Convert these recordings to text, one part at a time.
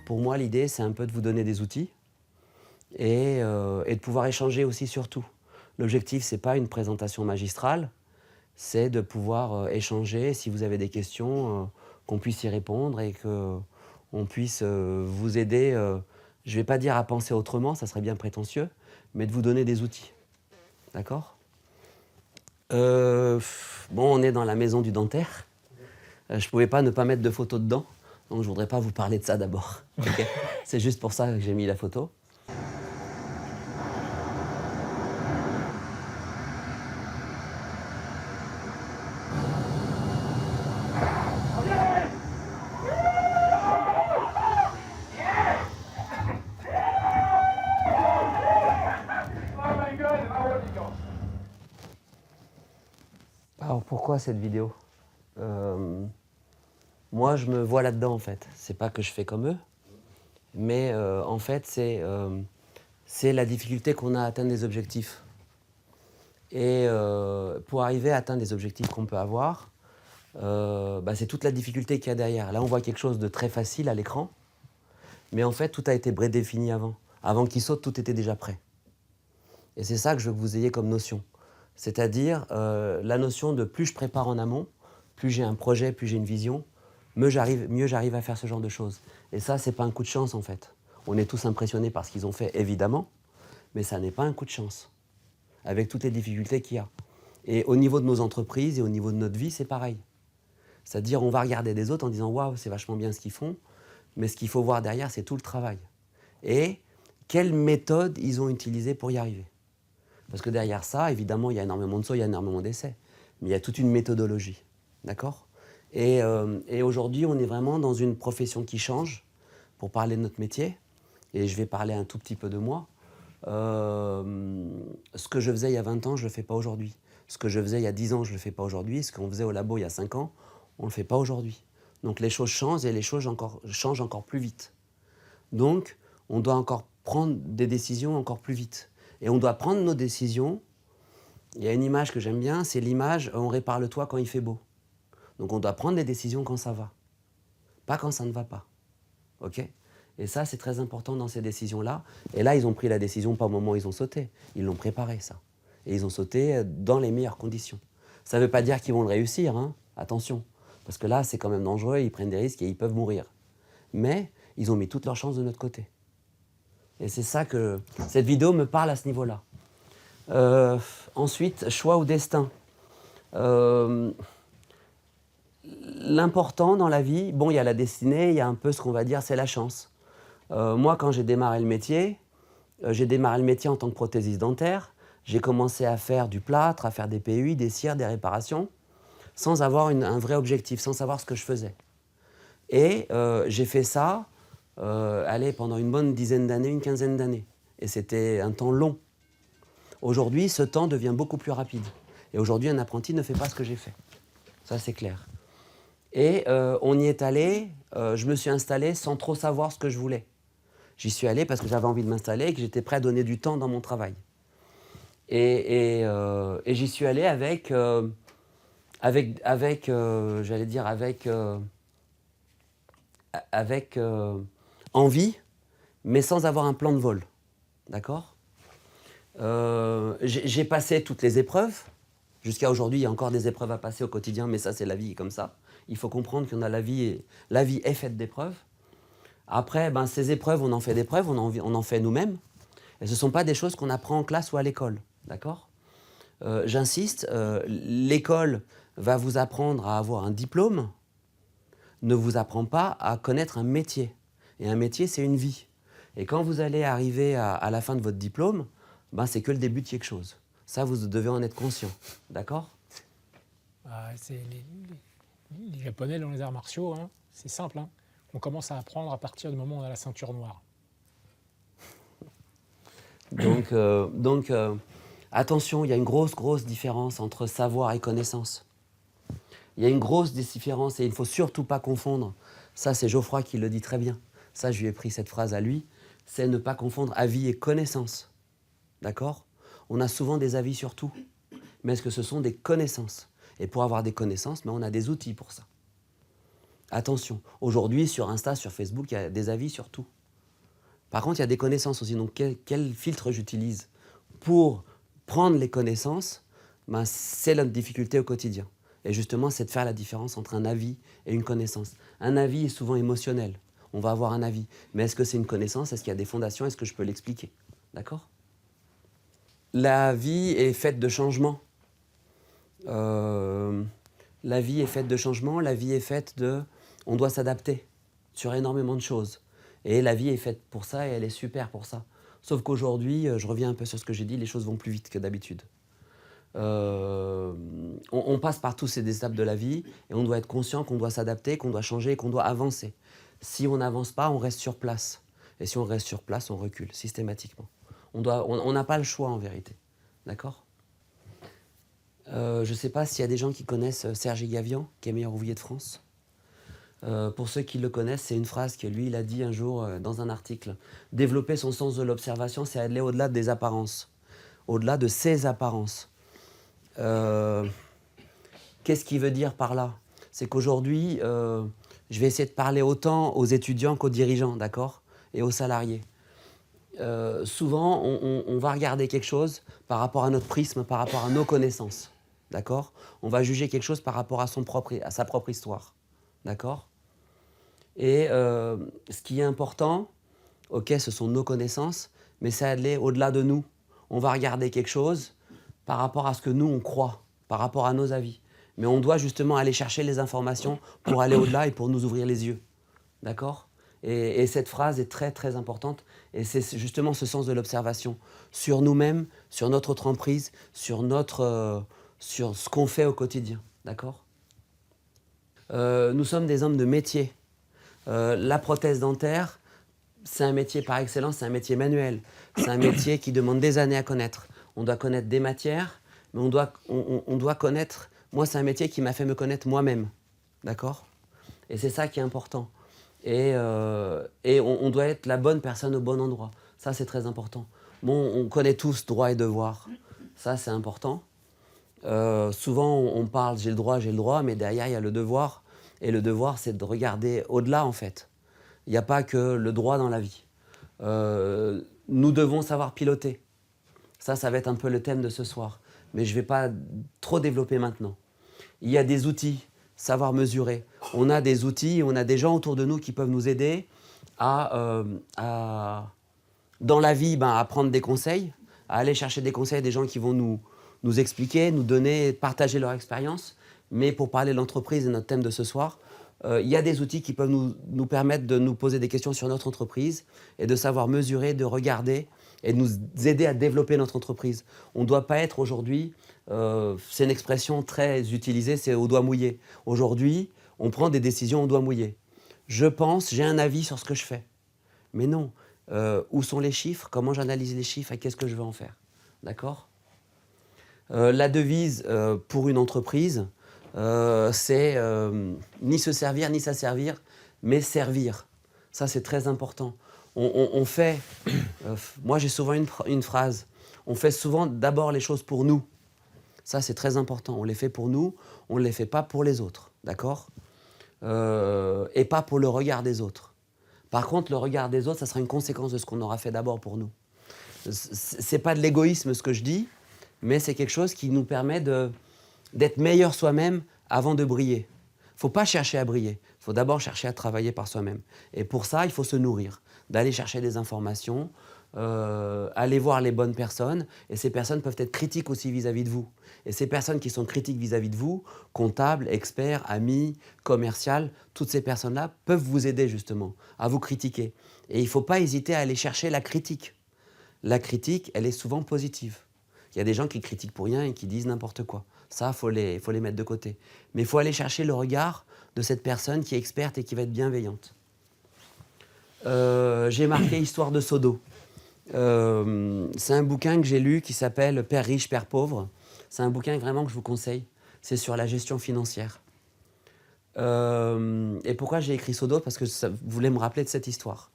pour moi, l'idée, c'est un peu de vous donner des outils et de pouvoir échanger aussi sur tout. L'objectif, ce n'est pas une présentation magistrale, c'est de pouvoir échanger, si vous avez des questions, qu'on puisse y répondre et qu'on puisse vous aider, je ne vais pas dire à penser autrement, ça serait bien prétentieux, mais de vous donner des outils. D'accord ? Bon, on est dans la maison du dentaire. Je ne pouvais pas ne pas mettre de photo dedans, donc je ne voudrais pas vous parler de ça d'abord. Okay. C'est juste pour ça que j'ai mis la photo. Alors pourquoi cette vidéo ? Moi, je me vois là-dedans en fait. C'est pas que je fais comme eux, mais en fait, c'est la difficulté qu'on a à atteindre des objectifs. Et pour arriver à atteindre des objectifs qu'on peut avoir, c'est toute la difficulté qu'il y a derrière. Là, on voit quelque chose de très facile à l'écran, mais en fait, tout a été prédéfini avant. Avant qu'il saute, tout était déjà prêt. Et c'est ça que je veux que vous ayez comme notion. C'est-à-dire la notion de plus je prépare en amont, plus j'ai un projet, plus j'ai une vision, mieux j'arrive à faire ce genre de choses. Et ça, c'est pas un coup de chance en fait. On est tous impressionnés par ce qu'ils ont fait, évidemment, mais ça n'est pas un coup de chance, avec toutes les difficultés qu'il y a. Et au niveau de nos entreprises et au niveau de notre vie, c'est pareil. C'est-à-dire, on va regarder des autres en disant « Waouh, c'est vachement bien ce qu'ils font », mais ce qu'il faut voir derrière, c'est tout le travail. Et quelle méthode ils ont utilisée pour y arriver. Parce que derrière ça, évidemment, il y a énormément de sauts, il y a énormément d'essais. Mais il y a toute une méthodologie. D'accord ? Et aujourd'hui, on est vraiment dans une profession qui change, pour parler de notre métier. Et je vais parler un tout petit peu de moi. Ce que je faisais il y a 20 ans, je ne le fais pas aujourd'hui. Ce que je faisais il y a 10 ans, je ne le fais pas aujourd'hui. Ce qu'on faisait au labo il y a 5 ans, on ne le fait pas aujourd'hui. Donc les choses changent et les choses changent encore plus vite. Donc, on doit encore prendre des décisions encore plus vite. Et on doit prendre nos décisions. Il y a une image que j'aime bien, c'est l'image « on répare le toit quand il fait beau ». Donc on doit prendre des décisions quand ça va, pas quand ça ne va pas. Ok ? Et ça, c'est très important dans ces décisions-là. Et là, ils ont pris la décision pas au moment où ils ont sauté. Ils l'ont préparé, ça. Et ils ont sauté dans les meilleures conditions. Ça ne veut pas dire qu'ils vont le réussir, hein ? Attention. Parce que là, c'est quand même dangereux, ils prennent des risques et ils peuvent mourir. Mais ils ont mis toutes leurs chances de notre côté. Et c'est ça que cette vidéo me parle à ce niveau-là. Ensuite, choix ou destin. L'important dans la vie, bon, il y a la destinée, il y a un peu ce qu'on va dire, c'est la chance. Moi, quand j'ai démarré le métier en tant que prothésiste dentaire. J'ai commencé à faire du plâtre, à faire des PUI, des cires, des réparations, sans avoir un vrai objectif, sans savoir ce que je faisais. Et j'ai fait ça pendant une bonne dizaine d'années, une quinzaine d'années. Et c'était un temps long. Aujourd'hui, ce temps devient beaucoup plus rapide. Et aujourd'hui, un apprenti ne fait pas ce que j'ai fait. Ça, c'est clair. Et on y est allé, je me suis installé sans trop savoir ce que je voulais. J'y suis allé parce que j'avais envie de m'installer et que j'étais prêt à donner du temps dans mon travail. Et j'y suis allé avec envie, mais sans avoir un plan de vol. D'accord ? J'ai passé toutes les épreuves. Jusqu'à aujourd'hui, il y a encore des épreuves à passer au quotidien, mais ça, c'est la vie comme ça. Il faut comprendre qu'on a la vie est faite d'épreuves. Après, ces épreuves, on en fait des preuves, on en fait nous-mêmes. Et ce ne sont pas des choses qu'on apprend en classe ou à l'école. D'accord ? J'insiste, l'école va vous apprendre à avoir un diplôme, ne vous apprend pas à connaître un métier. Et un métier, c'est une vie. Et quand vous allez arriver à la fin de votre diplôme, c'est que le début de quelque chose. Ça, vous devez en être conscient. D'accord ? C'est les Japonais dans les arts martiaux, hein, c'est simple. Hein. On commence à apprendre à partir du moment où on a la ceinture noire. Donc attention, il y a une grosse différence entre savoir et connaissance. Il y a une grosse différence et il ne faut surtout pas confondre. Ça, c'est Geoffroy qui le dit très bien. Ça, je lui ai pris cette phrase à lui. C'est ne pas confondre avis et connaissance. D'accord ? On a souvent des avis sur tout. Mais est-ce que ce sont des connaissances ? Et pour avoir des connaissances, on a des outils pour ça. Attention, aujourd'hui, sur Insta, sur Facebook, il y a des avis sur tout. Par contre, il y a des connaissances aussi. Donc, quel filtre j'utilise pour prendre les connaissances? C'est notre difficulté au quotidien. Et justement, c'est de faire la différence entre un avis et une connaissance. Un avis est souvent émotionnel. On va avoir un avis. Mais est-ce que c'est une connaissance? Est-ce qu'il y a des fondations? Est-ce que je peux l'expliquer? D'accord? La vie est faite de changements. La vie est faite de changements. La vie est faite de... On doit s'adapter sur énormément de choses. Et la vie est faite pour ça et elle est super pour ça. Sauf qu'aujourd'hui, je reviens un peu sur ce que j'ai dit, les choses vont plus vite que d'habitude. On passe par tous ces étapes de la vie et on doit être conscient qu'on doit s'adapter, qu'on doit changer, qu'on doit avancer. Si on n'avance pas, on reste sur place. Et si on reste sur place, on recule systématiquement. On n'a pas le choix en vérité. D'accord? Je ne sais pas s'il y a des gens qui connaissent Serge Gavian, qui est meilleur ouvrier de France. Pour ceux qui le connaissent, c'est une phrase que lui, il a dit un jour dans un article. Développer son sens de l'observation, c'est aller au-delà des apparences, au-delà de ses apparences. Qu'est-ce qu'il veut dire par là? C'est qu'aujourd'hui, je vais essayer de parler autant aux étudiants qu'aux dirigeants, d'accord? Et aux salariés. Souvent, on va regarder quelque chose par rapport à notre prisme, par rapport à nos connaissances, d'accord? On va juger quelque chose par rapport à sa propre histoire, d'accord? Et ce qui est important, ok, ce sont nos connaissances, mais c'est aller au-delà de nous. On va regarder quelque chose par rapport à ce que nous, on croit, par rapport à nos avis. Mais on doit justement aller chercher les informations pour aller au-delà et pour nous ouvrir les yeux. D'accord? Et cette phrase est très, très importante. Et c'est justement ce sens de l'observation sur nous-mêmes, sur notre entreprise, sur ce qu'on fait au quotidien. D'accord? Nous sommes des hommes de métier. La prothèse dentaire, c'est un métier par excellence, c'est un métier manuel. C'est un métier qui demande des années à connaître. On doit connaître des matières, mais on doit connaître... Moi, c'est un métier qui m'a fait me connaître moi-même. D'accord? Et c'est ça qui est important. Et on doit être la bonne personne au bon endroit. Ça, c'est très important. Bon, on connaît tous droits et devoirs. Ça, c'est important. Souvent, on parle j'ai le droit, mais derrière, il y a le devoir. Et le devoir, c'est de regarder au-delà, en fait. Il n'y a pas que le droit dans la vie. Nous devons savoir piloter. Ça va être un peu le thème de ce soir. Mais je ne vais pas trop développer maintenant. Il y a des outils, savoir mesurer. On a des outils, on a des gens autour de nous qui peuvent nous aider dans la vie, à prendre des conseils, à aller chercher des conseils, des gens qui vont nous expliquer, nous donner, partager leur expérience. Mais pour parler de l'entreprise et notre thème de ce soir, il y a des outils qui peuvent nous permettre de nous poser des questions sur notre entreprise et de savoir mesurer, de regarder et de nous aider à développer notre entreprise. On ne doit pas être aujourd'hui, c'est une expression très utilisée, c'est au doigt mouillé. Aujourd'hui, on prend des décisions au doigt mouillé. Je pense, j'ai un avis sur ce que je fais. Mais non, où sont les chiffres? Comment j'analyse les chiffres et qu'est-ce que je veux en faire? D'accord? La devise pour une entreprise, c'est ni se servir ni s'asservir, mais servir. Ça, c'est très important. On fait, moi j'ai souvent une phrase, on fait souvent d'abord les choses pour nous. Ça, c'est très important. On les fait pour nous, on ne les fait pas pour les autres, d'accord? Et pas pour le regard des autres. Par contre, le regard des autres, ça sera une conséquence de ce qu'on aura fait d'abord pour nous. C'est pas de l'égoïsme ce que je dis, mais c'est quelque chose qui nous permet d'être meilleur soi-même avant de briller. Il ne faut pas chercher à briller, il faut d'abord chercher à travailler par soi-même. Et pour ça, il faut se nourrir, d'aller chercher des informations, aller voir les bonnes personnes. Et ces personnes peuvent être critiques aussi vis-à-vis de vous. Et ces personnes qui sont critiques vis-à-vis de vous, comptables, experts, amis, commerciales, toutes ces personnes-là peuvent vous aider justement à vous critiquer. Et il ne faut pas hésiter à aller chercher la critique. La critique, elle est souvent positive. Il y a des gens qui critiquent pour rien et qui disent n'importe quoi. Ça, faut les mettre de côté. Mais il faut aller chercher le regard de cette personne qui est experte et qui va être bienveillante. J'ai marqué Histoire de Sodo. C'est un bouquin que j'ai lu qui s'appelle Père riche, Père pauvre. C'est un bouquin vraiment que je vous conseille. C'est sur la gestion financière. Et pourquoi j'ai écrit Sodo? Parce que ça voulait me rappeler de cette histoire.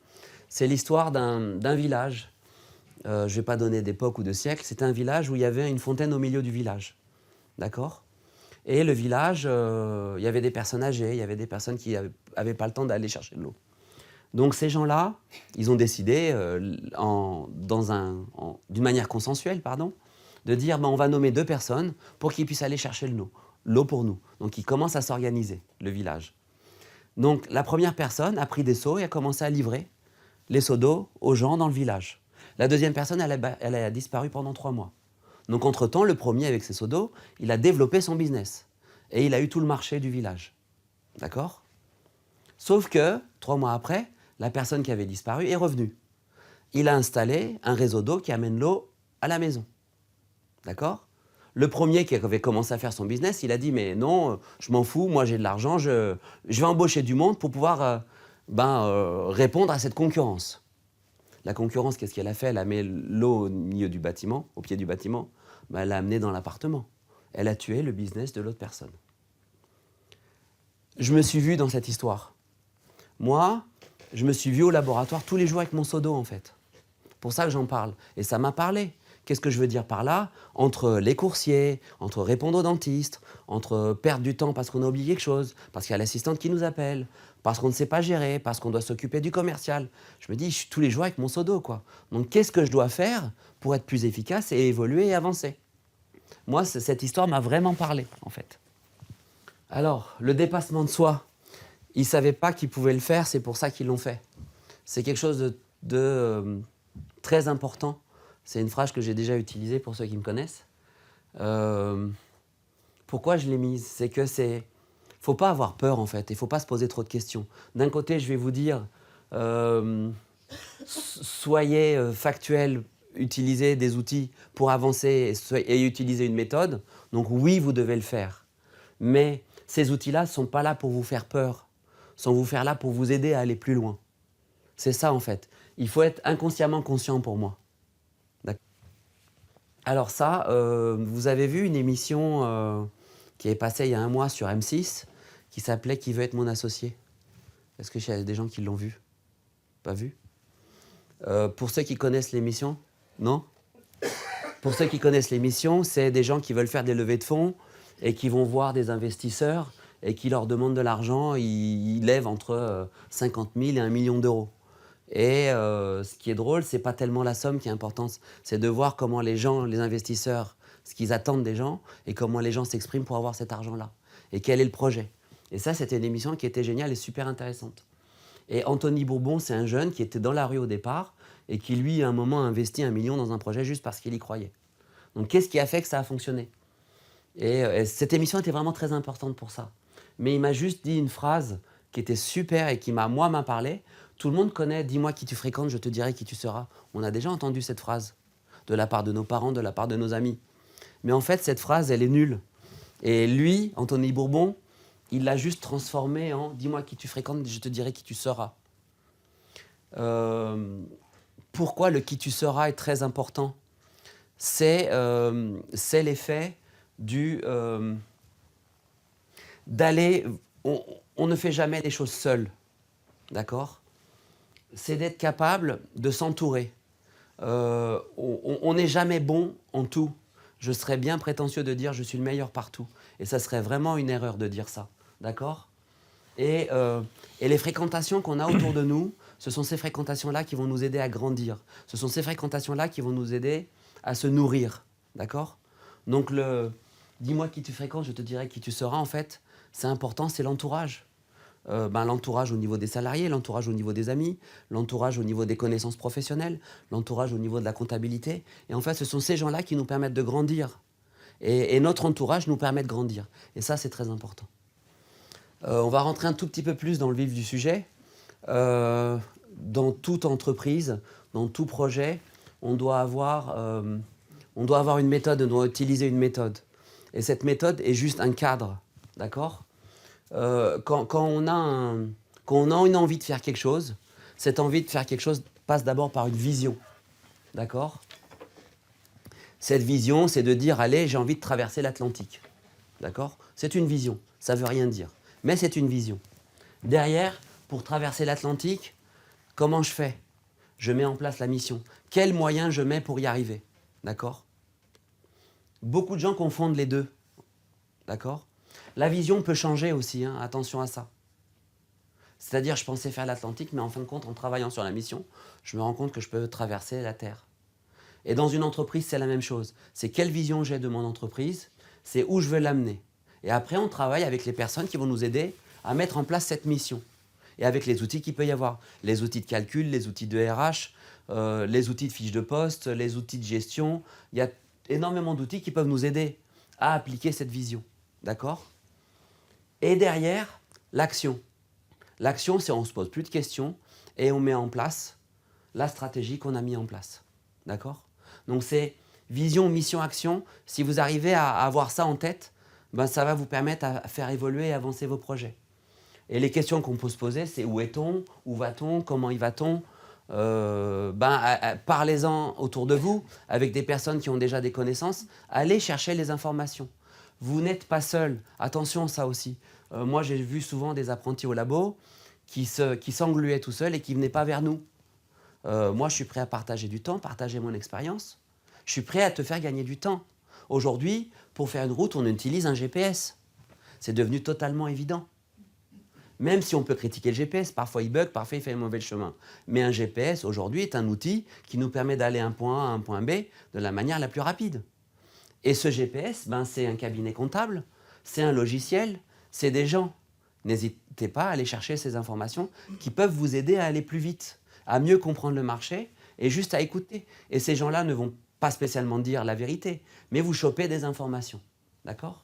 C'est l'histoire d'un village. Je ne vais pas donner d'époque ou de siècle. C'était un village où il y avait une fontaine au milieu du village. D'accord? Et le village, il y avait des personnes âgées, il y avait des personnes qui n'avaient pas le temps d'aller chercher de l'eau. Donc ces gens-là, ils ont décidé, d'une manière consensuelle, de dire on va nommer 2 personnes pour qu'ils puissent aller chercher l'eau pour nous. Donc ils commencent à s'organiser, le village. Donc la première personne a pris des seaux et a commencé à livrer les seaux d'eau aux gens dans le village. La deuxième personne, elle a disparu pendant 3 mois. Donc entre-temps, le premier avec ses seaux d'eau, il a développé son business. Et il a eu tout le marché du village. D'accord ? Sauf que, 3 mois après, la personne qui avait disparu est revenue. Il a installé un réseau d'eau qui amène l'eau à la maison. D'accord ? Le premier qui avait commencé à faire son business, il a dit « mais non, je m'en fous, moi j'ai de l'argent, je vais embaucher du monde pour pouvoir répondre à cette concurrence ». La concurrence, qu'est-ce qu'elle a fait ? Elle a mis l'eau au milieu du bâtiment, au pied du bâtiment, elle l'a amené dans l'appartement. Elle a tué le business de l'autre personne. Je me suis vu dans cette histoire. Moi, je me suis vu au laboratoire tous les jours avec mon seau d'eau, en fait. Pour ça que j'en parle. Et ça m'a parlé. Qu'est-ce que je veux dire par là ? Entre les coursiers, entre répondre au dentiste, entre perdre du temps parce qu'on a oublié quelque chose, parce qu'il y a l'assistante qui nous appelle, parce qu'on ne sait pas gérer, parce qu'on doit s'occuper du commercial. Je me dis, je suis tous les jours avec mon seau d'eau, quoi. Donc, qu'est-ce que je dois faire pour être plus efficace et évoluer et avancer ? Moi, cette histoire m'a vraiment parlé, en fait. Alors, le dépassement de soi, ils ne savaient pas qu'ils pouvaient le faire, c'est pour ça qu'ils l'ont fait. C'est quelque chose de très important. C'est une phrase que j'ai déjà utilisée pour ceux qui me connaissent. Pourquoi je l'ai mise ? C'est que c'est... faut pas avoir peur, en fait, et faut pas se poser trop de questions. D'un côté, je vais vous dire, soyez factuel, utilisez des outils pour avancer et utiliser une méthode. Donc oui, vous devez le faire. Mais ces outils-là ne sont pas là pour vous faire peur, sont là pour vous aider à aller plus loin. C'est ça, en fait. Il faut être inconsciemment conscient pour moi. D'accord. Alors ça, vous avez vu une émission qui est passée il y a 1 mois sur M6 qui s'appelait « Qui veut être mon associé ?» Est-ce qu'il y a des gens qui l'ont vu ? Pas vu ? Pour ceux qui connaissent l'émission, non ? Pour ceux qui connaissent l'émission, c'est des gens qui veulent faire des levées de fonds et qui vont voir des investisseurs et qui leur demandent de l'argent. Ils lèvent entre 50 000 et 1 million d'euros. Et ce qui est drôle, c'est pas tellement la somme qui est importante, c'est de voir comment les gens, les investisseurs, ce qu'ils attendent des gens et comment les gens s'expriment pour avoir cet argent-là. Et quel est le projet. Et ça, c'était une émission qui était géniale et super intéressante. Et Anthony Bourbon, c'est un jeune qui était dans la rue au départ et qui, lui, à un moment, a investi 1 million dans un projet juste parce qu'il y croyait. Donc, qu'est-ce qui a fait que ça a fonctionné ? Et cette émission était vraiment très importante pour ça. Mais il m'a juste dit une phrase qui était super et qui m'a parlé. Tout le monde connaît « Dis-moi qui tu fréquentes, je te dirai qui tu seras ». On a déjà entendu cette phrase de la part de nos parents, de la part de nos amis. Mais en fait, cette phrase, elle est nulle. Et lui, Anthony Bourbon, il l'a juste transformée en « Dis-moi qui tu fréquentes, je te dirai qui tu seras ». Pourquoi le « qui tu seras » est très important ? C'est l'effet d'aller... On ne fait jamais les choses seul, d'accord ? C'est d'être capable de s'entourer. On n'est jamais bon en tout. Je serais bien prétentieux de dire « je suis le meilleur partout ». Et ça serait vraiment une erreur de dire ça, d'accord ? Et les fréquentations qu'on a autour de nous, ce sont ces fréquentations-là qui vont nous aider à grandir. Ce sont ces fréquentations-là qui vont nous aider à se nourrir, d'accord ? Donc dis-moi qui tu fréquentes, je te dirai qui tu seras, en fait, c'est important, c'est l'entourage. L'entourage au niveau des salariés, l'entourage au niveau des amis, l'entourage au niveau des connaissances professionnelles, l'entourage au niveau de la comptabilité. Et en fait, ce sont ces gens-là qui nous permettent de grandir. Et notre entourage nous permet de grandir. Et ça, c'est très important. On va rentrer un tout petit peu plus dans le vif du sujet. Dans toute entreprise, dans tout projet, on doit avoir une méthode, on doit utiliser une méthode. Et cette méthode est juste un cadre, d'accord ? Quand on a une envie de faire quelque chose, cette envie de faire quelque chose passe d'abord par une vision, d'accord ? Cette vision, c'est de dire « Allez, j'ai envie de traverser l'Atlantique », d'accord ? C'est une vision, ça ne veut rien dire, mais c'est une vision. Derrière, pour traverser l'Atlantique, comment je fais ? Je mets en place la mission. Quels moyens je mets pour y arriver ? D'accord ? Beaucoup de gens confondent les deux. D'accord ? La vision peut changer aussi, hein, attention à ça. C'est-à-dire, je pensais faire l'Atlantique, mais en fin de compte, en travaillant sur la mission, je me rends compte que je peux traverser la Terre. Et dans une entreprise, c'est la même chose. C'est quelle vision j'ai de mon entreprise, c'est où je veux l'amener. Et après, on travaille avec les personnes qui vont nous aider à mettre en place cette mission. Et avec les outils qu'il peut y avoir. Les outils de calcul, les outils de RH, les outils de fiche de poste, les outils de gestion. Il y a énormément d'outils qui peuvent nous aider à appliquer cette vision. D'accord ? Et derrière, l'action. L'action, c'est on ne se pose plus de questions et on met en place la stratégie qu'on a mis en place. D'accord ? Donc c'est vision, mission, action. Si vous arrivez à avoir ça en tête, ben ça va vous permettre à faire évoluer et avancer vos projets. Et les questions qu'on peut se poser, c'est où est-on, où va-t-on, comment y va-t-on. Parlez-en autour de vous, avec des personnes qui ont déjà des connaissances. Allez chercher les informations. Vous n'êtes pas seul. Attention, ça aussi. Moi, j'ai vu souvent des apprentis au labo qui s'engluaient tout seuls et qui ne venaient pas vers nous. Moi, je suis prêt à partager du temps, partager mon expérience. Je suis prêt à te faire gagner du temps. Aujourd'hui, pour faire une route, on utilise un GPS. C'est devenu totalement évident. Même si on peut critiquer le GPS, parfois il bug, parfois il fait un mauvais chemin. Mais un GPS, aujourd'hui, est un outil qui nous permet d'aller d'un point A à un point B de la manière la plus rapide. Et ce GPS, c'est un cabinet comptable, c'est un logiciel, c'est des gens. N'hésitez pas à aller chercher ces informations qui peuvent vous aider à aller plus vite, à mieux comprendre le marché et juste à écouter. Et ces gens-là ne vont pas spécialement dire la vérité, mais vous choper des informations. D'accord ?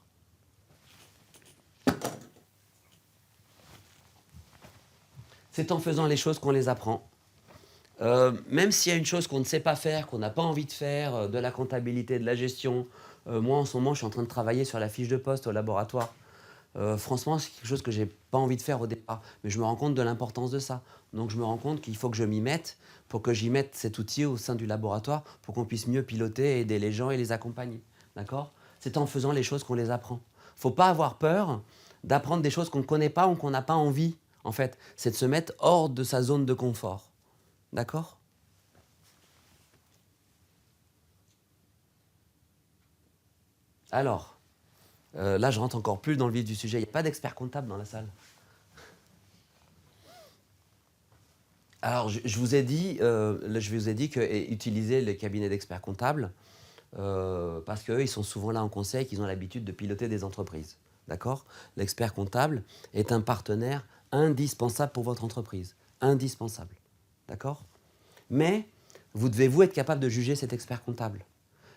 C'est en faisant les choses qu'on les apprend. Même s'il y a une chose qu'on ne sait pas faire, qu'on n'a pas envie de faire, de la comptabilité, de la gestion. Moi, en ce moment, je suis en train de travailler sur la fiche de poste au laboratoire. Franchement, c'est quelque chose que je n'ai pas envie de faire au départ. Mais je me rends compte de l'importance de ça. Donc, je me rends compte qu'il faut que je m'y mette pour que j'y mette cet outil au sein du laboratoire pour qu'on puisse mieux piloter, aider les gens et les accompagner. D'accord ? C'est en faisant les choses qu'on les apprend. Il ne faut pas avoir peur d'apprendre des choses qu'on ne connaît pas ou qu'on n'a pas envie. En fait, c'est de se mettre hors de sa zone de confort. D'accord ? Alors, là, je rentre encore plus dans le vif du sujet. Il n'y a pas d'expert comptable dans la salle. Alors, je vous ai dit que utiliser les cabinets d'experts comptables, parce qu'eux, ils sont souvent là en conseil, qu'ils ont l'habitude de piloter des entreprises. D'accord ? L'expert comptable est un partenaire indispensable pour votre entreprise. Indispensable. D'accord ? Mais vous devez vous être capable de juger cet expert comptable.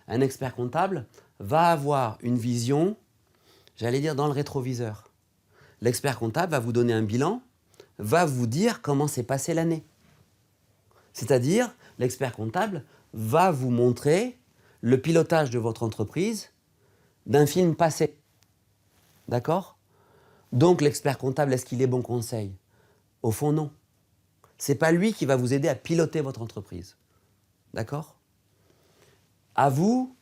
Un expert comptable va avoir une vision, j'allais dire dans le rétroviseur. L'expert comptable va vous donner un bilan, va vous dire comment s'est passée l'année. C'est-à-dire, l'expert comptable va vous montrer le pilotage de votre entreprise d'un film passé. D'accord ? Donc l'expert comptable, est-ce qu'il est bon conseil ? Au fond, non. Ce n'est pas lui qui va vous aider à piloter votre entreprise. D'accord ? À vous,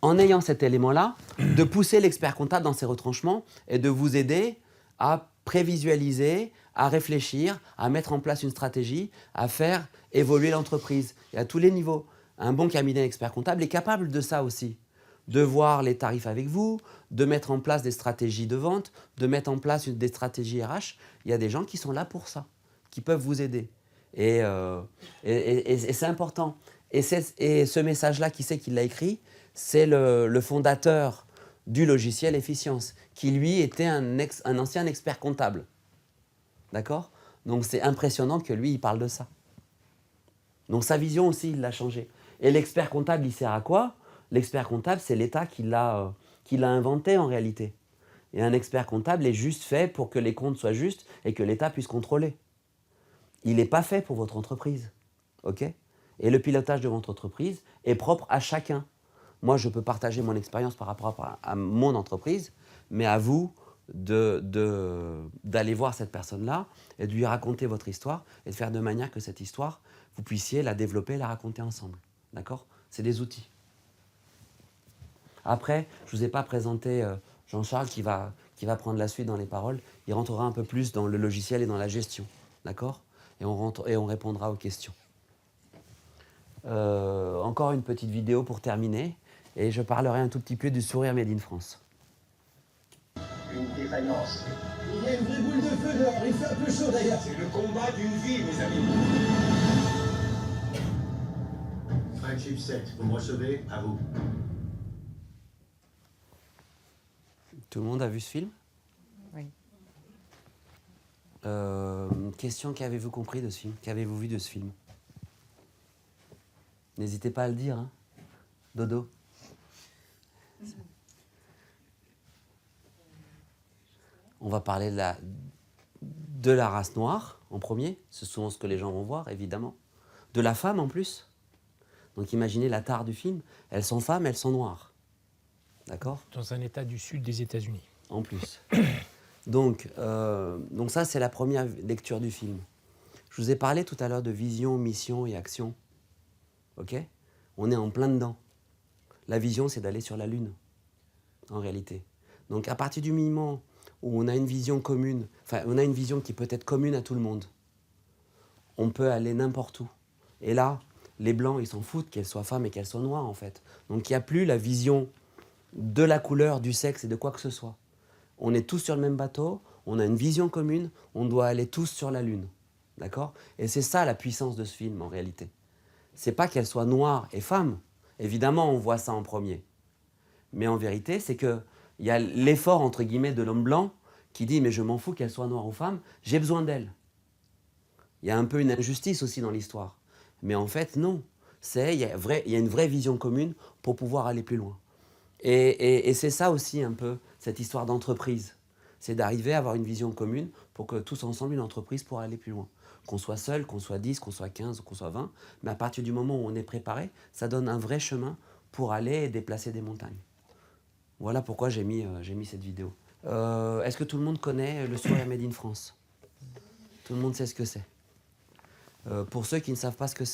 en ayant cet élément-là, de pousser l'expert comptable dans ses retranchements et de vous aider à prévisualiser, à réfléchir, à mettre en place une stratégie, à faire évoluer l'entreprise. Et à tous les niveaux. Un bon cabinet expert comptable est capable de ça aussi. De voir les tarifs avec vous, de mettre en place des stratégies de vente, de mettre en place des stratégies RH. Il y a des gens qui sont là pour ça, qui peuvent vous aider. Et c'est important. Et ce message-là, qui c'est qui l'a écrit ? C'est le fondateur du logiciel Efficience, qui lui était un ancien expert comptable. D'accord ? Donc c'est impressionnant que lui, il parle de ça. Donc sa vision aussi, il l'a changée. Et l'expert comptable, il sert à quoi ? L'expert comptable, c'est l'État qui l'a inventé en réalité. Et un expert comptable est juste fait pour que les comptes soient justes et que l'État puisse contrôler. Il n'est pas fait pour votre entreprise. Ok ? Et le pilotage de votre entreprise est propre à chacun. Moi, je peux partager mon expérience par rapport à mon entreprise, mais à vous d'aller voir cette personne-là et de lui raconter votre histoire et de faire de manière que cette histoire, vous puissiez la développer et la raconter ensemble. D'accord ? C'est des outils. Après, je ne vous ai pas présenté Jean-Charles qui va prendre la suite dans les paroles. Il rentrera un peu plus dans le logiciel et dans la gestion. D'accord ? Et on répondra aux questions. Encore une petite vidéo pour terminer. Et je parlerai un tout petit peu du sourire Made in France. une défaillance. Il y a une vraie boule de feu dehors, il fait un peu chaud d'ailleurs. C'est le combat d'une vie, mes amis. Friendship 7, vous me recevez? À vous. Tout le monde a vu ce film? Oui. Question, qu'avez-vous compris de ce film? Qu'avez-vous vu de ce film? N'hésitez pas à le dire, hein. Dodo. On va parler de la race noire en premier, c'est souvent ce que les gens vont voir, évidemment. De la femme en plus. Donc imaginez la tare du film, elles sont femmes, elles sont noires. D'accord? Dans un état du sud des États-Unis. En plus. Donc ça, c'est la première lecture du film. Je vous ai parlé tout à l'heure de vision, mission et action. Ok? On est en plein dedans. La vision, c'est d'aller sur la Lune, en réalité. Donc à partir du moment où on a une vision commune, enfin on a une vision qui peut être commune à tout le monde, on peut aller n'importe où. Et là, les Blancs, ils s'en foutent qu'elles soient femmes et qu'elles soient noires, en fait. Donc il n'y a plus la vision de la couleur, du sexe et de quoi que ce soit. On est tous sur le même bateau, on a une vision commune, on doit aller tous sur la Lune. D'accord? Et c'est ça la puissance de ce film, en réalité. C'est pas qu'elles soient noires et femmes. Évidemment, on voit ça en premier. Mais en vérité, c'est qu'il y a l'effort, entre guillemets, de l'homme blanc qui dit « mais je m'en fous qu'elles soient noires ou femmes, j'ai besoin d'elles ». Il y a un peu une injustice aussi dans l'histoire. Mais en fait, non. Il y a une vraie vision commune pour pouvoir aller plus loin. Et c'est ça aussi un peu, cette histoire d'entreprise. C'est d'arriver à avoir une vision commune pour que tous ensemble, une entreprise pourra aller plus loin. Qu'on soit seul, qu'on soit 10, qu'on soit 15, qu'on soit 20. Mais à partir du moment où on est préparé, ça donne un vrai chemin pour aller déplacer des montagnes. Voilà pourquoi j'ai mis cette vidéo. Est-ce que tout le monde connaît le sourire Made in France? Tout le monde sait ce que c'est. Pour ceux qui ne savent pas ce que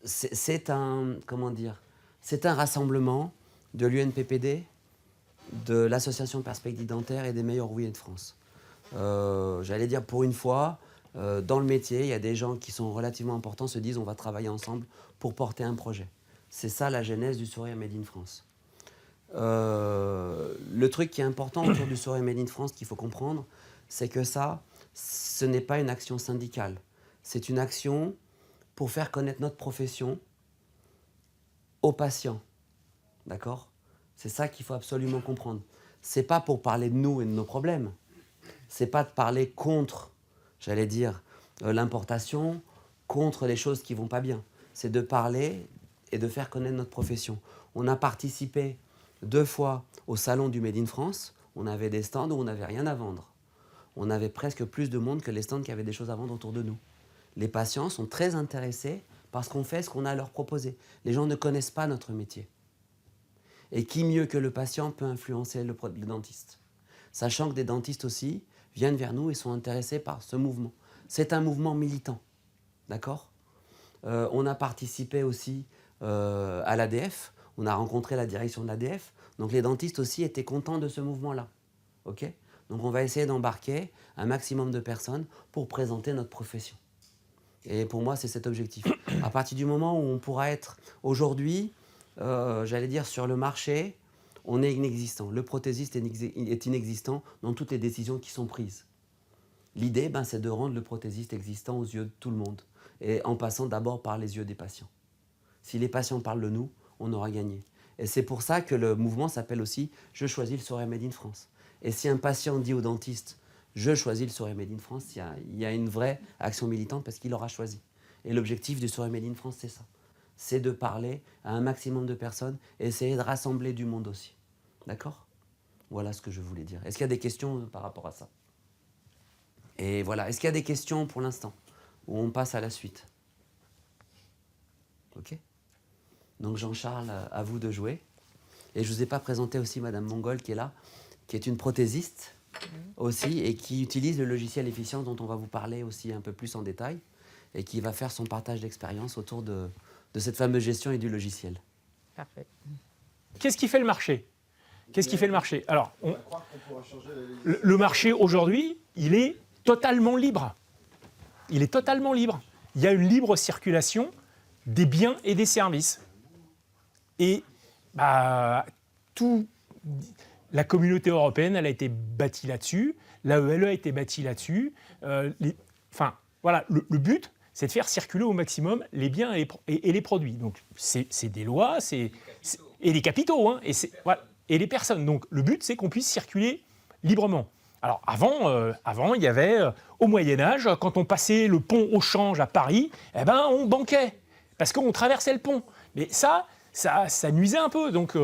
c'est un, comment dire, c'est un rassemblement de l'UNPPD, de l'Association Perspective Dentaire et des meilleurs ouvriers de France. J'allais dire pour une fois, dans le métier, il y a des gens qui sont relativement importants, se disent on va travailler ensemble pour porter un projet. C'est ça la genèse du sourire Made in France. Le truc qui est important autour du sourire Made in France qu'il faut comprendre, c'est que ça, ce n'est pas une action syndicale. C'est une action pour faire connaître notre profession aux patients. D'accord? C'est ça qu'il faut absolument comprendre. C'est pas pour parler de nous et de nos problèmes. C'est pas de parler contre, j'allais dire, l'importation, contre les choses qui vont pas bien. C'est de parler et de faire connaître notre profession. On a participé 2 fois au salon du Made in France. On avait des stands où on n'avait rien à vendre. On avait presque plus de monde que les stands qui avaient des choses à vendre autour de nous. Les patients sont très intéressés parce qu'on fait ce qu'on a à leur proposer. Les gens ne connaissent pas notre métier. Et qui mieux que le patient peut influencer le dentiste? Sachant que des dentistes aussi viennent vers nous et sont intéressés par ce mouvement. C'est un mouvement militant, d'accord? On a participé aussi à l'ADF, on a rencontré la direction de l'ADF, donc les dentistes aussi étaient contents de ce mouvement-là, ok? Donc on va essayer d'embarquer un maximum de personnes pour présenter notre profession. Et pour moi, c'est cet objectif. À partir du moment où on pourra être aujourd'hui, j'allais dire, sur le marché, on est inexistant. Le prothésiste est inexistant dans toutes les décisions qui sont prises. L'idée, c'est de rendre le prothésiste existant aux yeux de tout le monde, et en passant d'abord par les yeux des patients. Si les patients parlent de nous, on aura gagné. Et c'est pour ça que le mouvement s'appelle aussi « Je choisis le sourire Made in France ». Et si un patient dit au dentiste « Je choisis le sourire Made in France », il y a une vraie action militante parce qu'il aura choisi. Et l'objectif du sourire Made in France, c'est ça. C'est de parler à un maximum de personnes et essayer de rassembler du monde aussi. D'accord? Voilà ce que je voulais dire. Est-ce qu'il y a des questions par rapport à ça? Et voilà. Est-ce qu'il y a des questions pour l'instant? Ou on passe à la suite? Ok? Donc Jean-Charles, à vous de jouer. Et je ne vous ai pas présenté aussi Madame Mongol qui est là, qui est une prothésiste aussi et qui utilise le logiciel Efficience dont on va vous parler aussi un peu plus en détail et qui va faire son partage d'expérience autour de cette fameuse gestion et du logiciel. Parfait. Qu'est-ce qui fait le marché? Qu'est-ce qui fait le marché? Alors, le marché aujourd'hui, il est totalement libre. Il est totalement libre. Il y a une libre circulation des biens et des services. Et tout la communauté européenne, elle a été bâtie là-dessus, l'AELE a été bâtie là-dessus. Enfin, voilà, le but, c'est de faire circuler au maximum les biens et les produits. Donc, c'est des lois, et les capitaux, hein, voilà, et les personnes. Donc, le but, c'est qu'on puisse circuler librement. Alors, avant, il y avait, au Moyen-Âge, quand on passait le pont au change à Paris, eh ben, on banquait, parce qu'on traversait le pont. Mais ça nuisait un peu. Donc,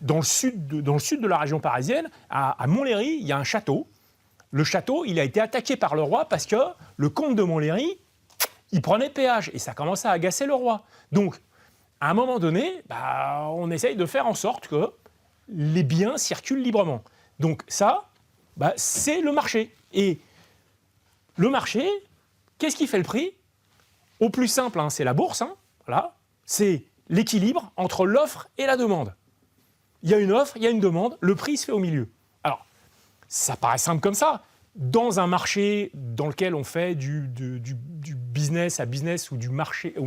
dans le sud de la région parisienne, à Montlhéry, il y a un château. Le château, il a été attaqué par le roi parce que le comte de Montlhéry, il prenait péage et ça commençait à agacer le roi. Donc, à un moment donné, on essaye de faire en sorte que les biens circulent librement. Donc ça, c'est le marché. Et le marché, qu'est-ce qui fait le prix? Au plus simple, c'est la bourse. Voilà. C'est l'équilibre entre l'offre et la demande. Il y a une offre, il y a une demande, le prix se fait au milieu. Alors, ça paraît simple comme ça. Dans un marché dans lequel on fait du business à business ou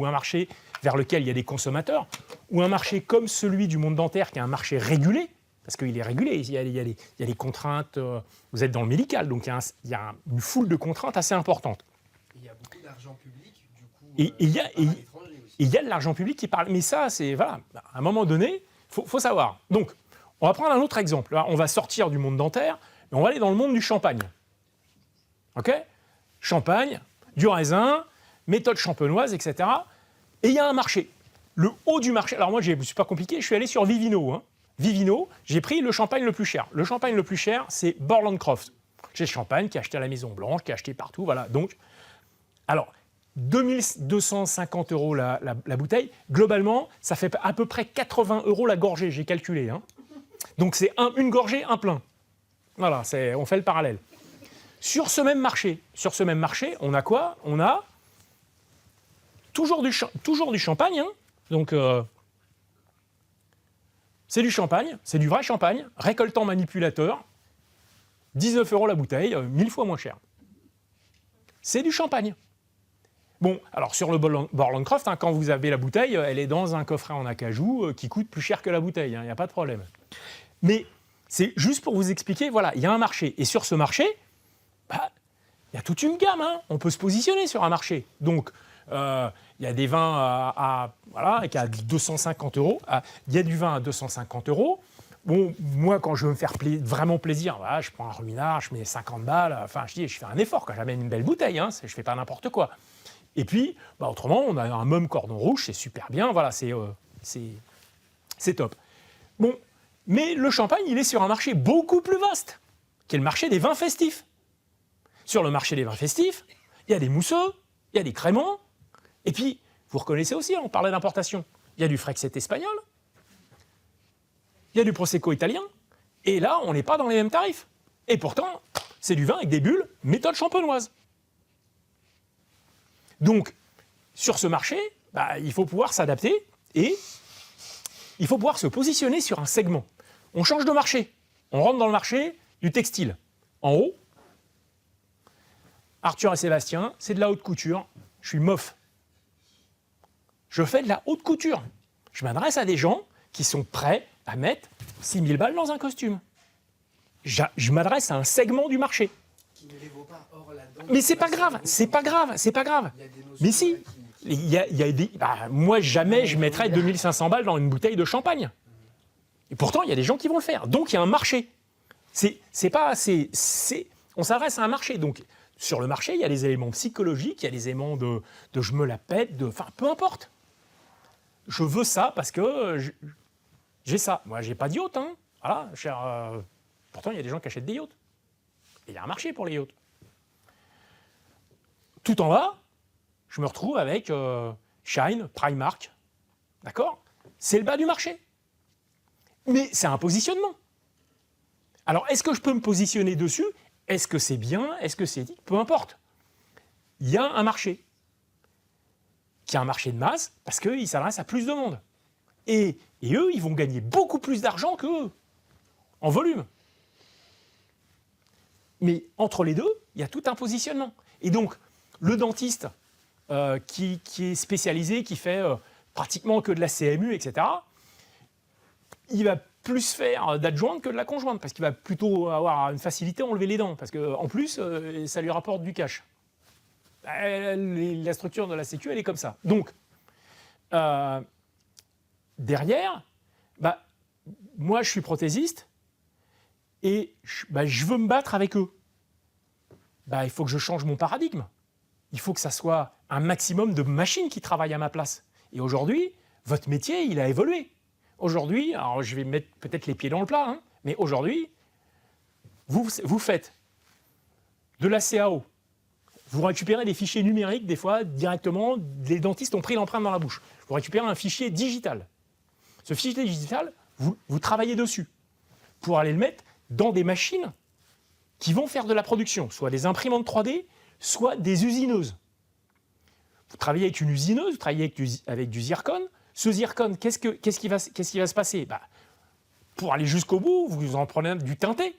un marché vers lequel il y a des consommateurs, ou un marché comme celui du monde dentaire qui est un marché régulé, parce qu'il est régulé, il y a des contraintes, vous êtes dans le médical, donc il y a une foule de contraintes assez importantes. Il y a beaucoup d'argent public, du coup, et il y a de l'argent public qui parle, mais ça, c'est, voilà, à un moment donné, faut savoir. Donc, on va prendre un autre exemple. Là, on va sortir du monde dentaire, mais on va aller dans le monde du champagne. OK ? Champagne, du raisin, méthode champenoise, etc. Et il y a un marché. Le haut du marché, alors moi, je ne suis pas compliqué, je suis allé sur Vivino. Vivino, j'ai pris le champagne le plus cher. Le champagne le plus cher, c'est Borland Croft. J'ai le champagne qui est acheté à la Maison Blanche, qui est acheté partout, voilà. Donc, alors, 2250 € la bouteille. Globalement, ça fait à peu près 80 € la gorgée, j'ai calculé. Donc, c'est une gorgée, un plein. Voilà, on fait le parallèle. Sur ce même marché, on a quoi? On a toujours du champagne. Donc, c'est du champagne, c'est du vrai champagne, récoltant manipulateur, 19 € la bouteille, 1000 fois moins cher. C'est du champagne. Bon, alors sur le Borland Croft, quand vous avez la bouteille, elle est dans un coffret en acajou qui coûte plus cher que la bouteille, il n'y a pas de problème. Mais c'est juste pour vous expliquer, voilà, il y a un marché. Et sur ce marché, il y a toute une gamme, on peut se positionner sur un marché. Donc, il y a des vins qui à 250 €. Il y a du vin à 250 €. Bon, moi, quand je veux me faire vraiment plaisir, je prends un ruminard, je mets 50 balles. Enfin, je fais un effort quand j'amène une belle bouteille. Je ne fais pas n'importe quoi. Et puis, autrement, on a un Mumm Cordon Rouge, c'est super bien. Voilà, c'est top. Bon, mais le champagne, il est sur un marché beaucoup plus vaste, qui est le marché des vins festifs. Sur le marché des vins festifs, il y a des mousseux, il y a des créments, et puis, vous reconnaissez aussi, on parlait d'importation, il y a du Freixenet espagnol, il y a du Prosecco italien, et là, on n'est pas dans les mêmes tarifs. Et pourtant, c'est du vin avec des bulles, méthode champenoise. Donc, sur ce marché, il faut pouvoir s'adapter, et il faut pouvoir se positionner sur un segment. On change de marché, on rentre dans le marché du textile. En haut, Arthur et Sébastien, c'est de la haute couture. Je suis mof. Je fais de la haute couture. Je m'adresse à des gens qui sont prêts à mettre 6 000 balles dans un costume. Je m'adresse à un segment du marché. Qui ne les vaut pas. Or, là-dedans, mais c'est pas grave, c'est pas grave. Mais si, il y a des... moi, jamais je mettrais 2500 balles dans une bouteille de champagne. Et pourtant, il y a des gens qui vont le faire. Donc, il y a un marché. On s'adresse à un marché. Donc, sur le marché, il y a des éléments psychologiques, il y a des éléments de je me la pète, peu importe. Je veux ça parce que j'ai ça. Moi, j'ai pas de yacht. Voilà, pourtant, il y a des gens qui achètent des yachts. Et il y a un marché pour les yachts. Tout en bas, je me retrouve avec Shine, Primark. D'accord? C'est le bas du marché. Mais c'est un positionnement. Alors, est-ce que je peux me positionner dessus? Est-ce que c'est bien? Est-ce que c'est dit? Peu importe. Il y a un marché. Qui est un marché de masse, parce qu'ils s'adressent à plus de monde. Et eux, ils vont gagner beaucoup plus d'argent qu'eux, en volume. Mais entre les deux, il y a tout un positionnement. Et donc, le dentiste qui est spécialisé, qui fait pratiquement que de la CMU, etc., il va plus faire d'adjointe que de la conjointe, parce qu'il va plutôt avoir une facilité à enlever les dents, parce qu'en plus, ça lui rapporte du cash. La structure de la Sécu, elle est comme ça. Donc, derrière, moi, je suis prothésiste, et je veux me battre avec eux. Il faut que je change mon paradigme. Il faut que ça soit un maximum de machines qui travaillent à ma place. Et aujourd'hui, votre métier, il a évolué. Aujourd'hui, alors je vais mettre peut-être les pieds dans le plat, hein, mais aujourd'hui, vous faites de la CAO. Vous récupérez des fichiers numériques, des fois, directement, les dentistes ont pris l'empreinte dans la bouche. Vous récupérez un fichier digital. Ce fichier digital, vous travaillez dessus pour aller le mettre dans des machines qui vont faire de la production, soit des imprimantes 3D, soit des usineuses. Vous travaillez avec une usineuse, vous travaillez avec du zircon. Ce zircon, qu'est-ce qui va se passer? Pour aller jusqu'au bout, vous en prenez du teinté.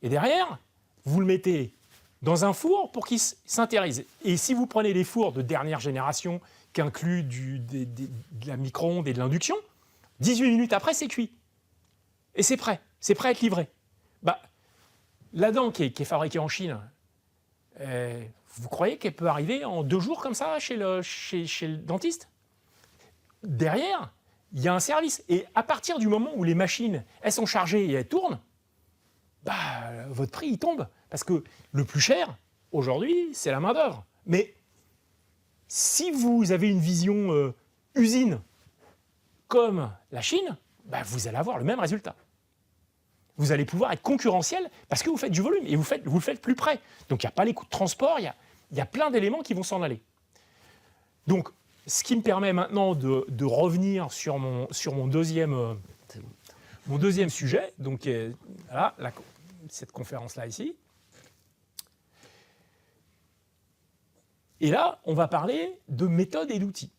Et derrière, vous le mettez dans un four pour qu'il s'intérise. Et si vous prenez des fours de dernière génération qui incluent de la micro-ondes et de l'induction, 18 minutes après, c'est cuit. Et c'est prêt à être livré. La dent qui est fabriquée en Chine, vous croyez qu'elle peut arriver en 2 jours comme ça chez le dentiste? Derrière, il y a un service. Et à partir du moment où les machines, elles sont chargées et elles tournent, votre prix, il tombe. Parce que le plus cher, aujourd'hui, c'est la main-d'œuvre. Mais si vous avez une vision usine comme la Chine, vous allez avoir le même résultat. Vous allez pouvoir être concurrentiel parce que vous faites du volume et vous le faites plus près. Donc il n'y a pas les coûts de transport, il y a plein d'éléments qui vont s'en aller. Donc, ce qui me permet maintenant de revenir sur mon deuxième sujet, donc voilà, cette conférence-là ici. Et là, on va parler de méthodes et d'outils.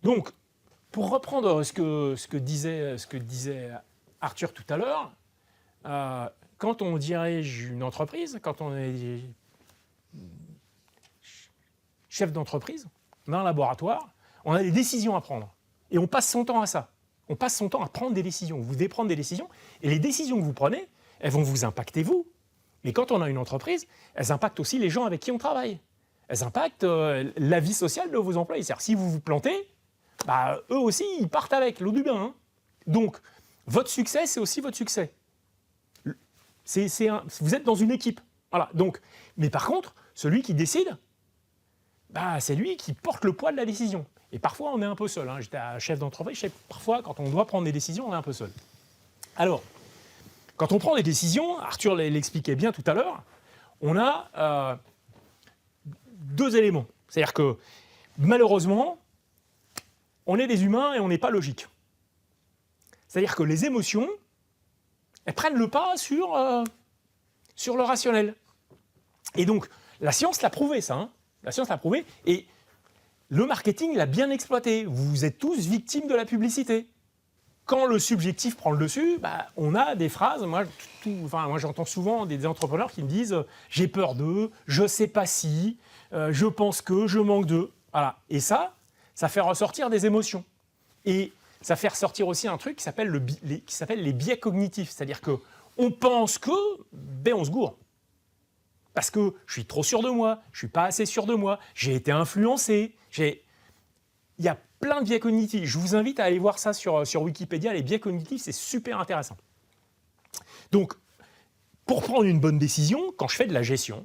Donc, pour reprendre ce que disait Arthur tout à l'heure, quand on dirige une entreprise, quand on est chef d'entreprise, on a un laboratoire, on a des décisions à prendre. Et on passe son temps à ça. On passe son temps à prendre des décisions. Vous devez prendre des décisions. Et les décisions que vous prenez, elles vont vous impacter vous. Mais quand on a une entreprise, elles impactent aussi les gens avec qui on travaille. Elles impactent la vie sociale de vos employés. C'est-à-dire, si vous vous plantez, eux aussi, ils partent avec l'eau du bain. Hein. Donc, votre succès, c'est aussi votre succès. Vous êtes dans une équipe. Voilà. Donc, mais par contre, celui qui décide, c'est lui qui porte le poids de la décision. Et parfois, on est un peu seul. Hein. J'étais chef d'entreprise, je sais que parfois, quand on doit prendre des décisions, on est un peu seul. Alors, quand on prend des décisions, Arthur l'expliquait bien tout à l'heure, on a 2 éléments. C'est-à-dire que, malheureusement, on est des humains et on n'est pas logique. C'est-à-dire que les émotions, elles prennent le pas sur le rationnel. Et donc, la science l'a prouvé, ça. Hein. La science l'a prouvé. Et le marketing l'a bien exploité. Vous êtes tous victimes de la publicité. Quand le subjectif prend le dessus, on a des phrases. Moi, j'entends souvent des entrepreneurs qui me disent « j'ai peur d'eux, je ne sais pas si, je pense que, je manque d'eux ». Voilà. Et ça fait ressortir des émotions. Et ça fait ressortir aussi un truc qui s'appelle les biais cognitifs. C'est-à-dire qu'on pense que, on se gourre. Parce que je suis trop sûr de moi, je ne suis pas assez sûr de moi, j'ai été influencé. Il y a plein de biais cognitifs. Je vous invite à aller voir ça sur Wikipédia. Les biais cognitifs, c'est super intéressant. Donc, pour prendre une bonne décision, quand je fais de la gestion,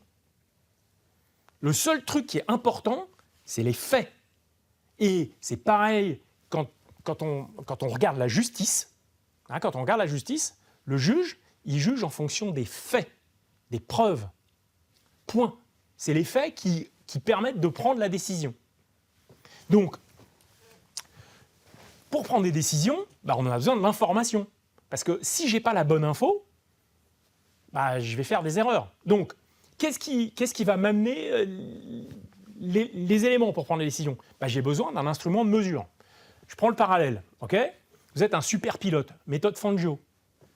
le seul truc qui est important, c'est les faits. Et c'est pareil quand on regarde la justice. Hein, quand on regarde la justice, le juge, il juge en fonction des faits, des preuves. Point. C'est les faits qui permettent de prendre la décision. Donc, pour prendre des décisions, on a besoin de l'information. Parce que si je n'ai pas la bonne info, je vais faire des erreurs. Donc, qu'est-ce qui va m'amener les éléments pour prendre les décisions? J'ai besoin d'un instrument de mesure. Je prends le parallèle. Okay, vous êtes un super pilote, méthode Fangio.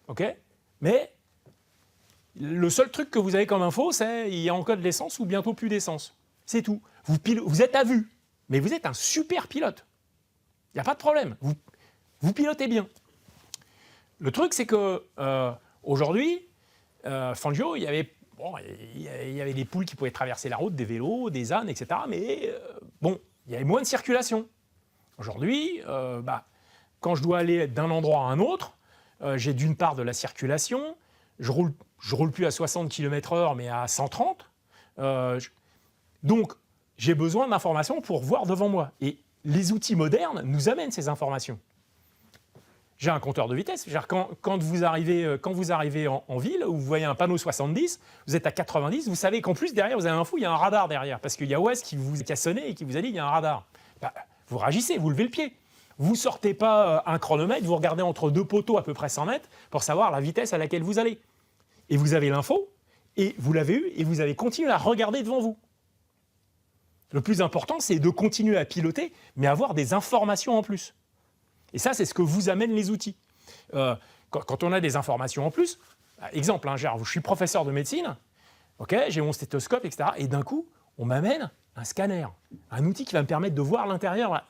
Okay, mais le seul truc que vous avez comme info, c'est il y a encore de l'essence ou bientôt plus d'essence. C'est tout. Vous êtes à vue, mais vous êtes un super pilote. Il n'y a pas de problème. vous pilotez bien. Le truc, c'est que aujourd'hui, Fangio, il y avait des poules qui pouvaient traverser la route, des vélos, des ânes, etc. Mais il y avait moins de circulation. Aujourd'hui, quand je dois aller d'un endroit à un autre, j'ai d'une part de la circulation, je roule plus à 60 km/h, mais à 130. Donc, j'ai besoin d'informations pour voir devant moi. Et les outils modernes nous amènent ces informations. J'ai un compteur de vitesse. Quand vous arrivez en ville, où vous voyez un panneau 70, vous êtes à 90, vous savez qu'en plus, derrière, vous avez il y a un radar derrière. Parce qu'il y a OS qui a sonné et qui vous a dit qu'il y a un radar. Vous réagissez, vous levez le pied. Vous ne sortez pas un chronomètre, vous regardez entre deux poteaux à peu près 100 mètres pour savoir la vitesse à laquelle vous allez. Et vous avez l'info, et vous l'avez eu, et vous avez continué à regarder devant vous. Le plus important, c'est de continuer à piloter, mais avoir des informations en plus. Et ça, c'est ce que vous amènent les outils. Quand on a des informations en plus, exemple, je suis professeur de médecine, j'ai mon stéthoscope, etc. Et d'un coup, on m'amène un scanner, un outil qui va me permettre de voir l'intérieur.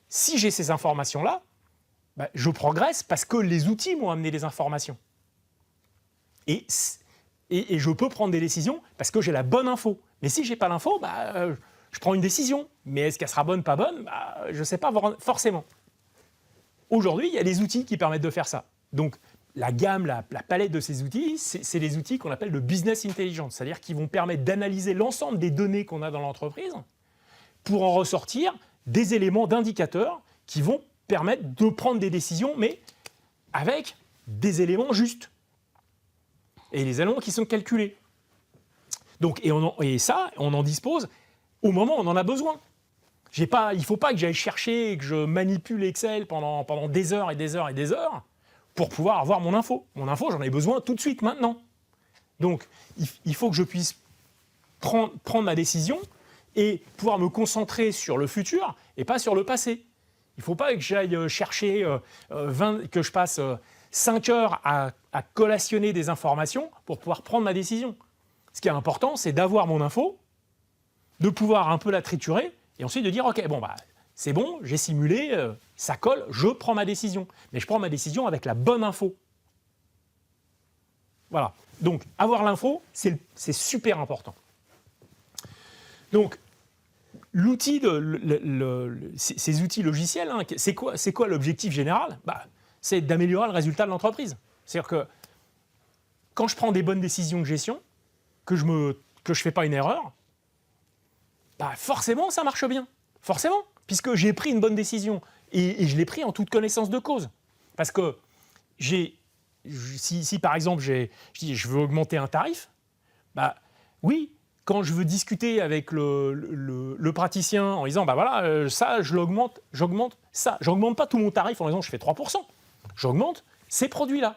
Si j'ai ces informations-là, je progresse parce que les outils m'ont amené les informations. Et je peux prendre des décisions parce que j'ai la bonne info. Mais si je n'ai pas l'info, je prends une décision. Mais est-ce qu'elle sera bonne, pas bonne ? Je ne sais pas forcément. Aujourd'hui, il y a des outils qui permettent de faire ça. Donc, la gamme, la palette de ces outils, c'est les outils qu'on appelle le business intelligence, c'est-à-dire qui vont permettre d'analyser l'ensemble des données qu'on a dans l'entreprise pour en ressortir des éléments d'indicateurs qui vont permettre de prendre des décisions, mais avec des éléments justes. Et les éléments qui sont calculés. Donc, et on en dispose au moment où on en a besoin. Il ne faut pas que j'aille chercher et que je manipule Excel pendant des heures et des heures et des heures pour pouvoir avoir mon info. Mon info, j'en ai besoin tout de suite, maintenant. Donc, il faut que je puisse prendre ma décision et pouvoir me concentrer sur le futur et pas sur le passé. Il ne faut pas que j'aille chercher, que je passe 5 heures à collationner des informations pour pouvoir prendre ma décision. Ce qui est important, c'est d'avoir mon info, de pouvoir un peu la triturer et ensuite de dire « Ok, c'est bon, j'ai simulé, ça colle, je prends ma décision. » Mais je prends ma décision avec la bonne info. Voilà. Donc, avoir l'info, c'est super important. Donc, ces outils logiciels, c'est quoi l'objectif général ? C'est d'améliorer le résultat de l'entreprise. C'est-à-dire que quand je prends des bonnes décisions de gestion, que je ne fais pas une erreur, forcément, ça marche bien. Forcément, puisque j'ai pris une bonne décision et je l'ai pris en toute connaissance de cause. Parce que si par exemple, je veux augmenter un tarif, oui, quand je veux discuter avec le praticien en disant, ça, j'augmente ça. J'augmente pas tout mon tarif en disant, je fais 3%. J'augmente ces produits-là.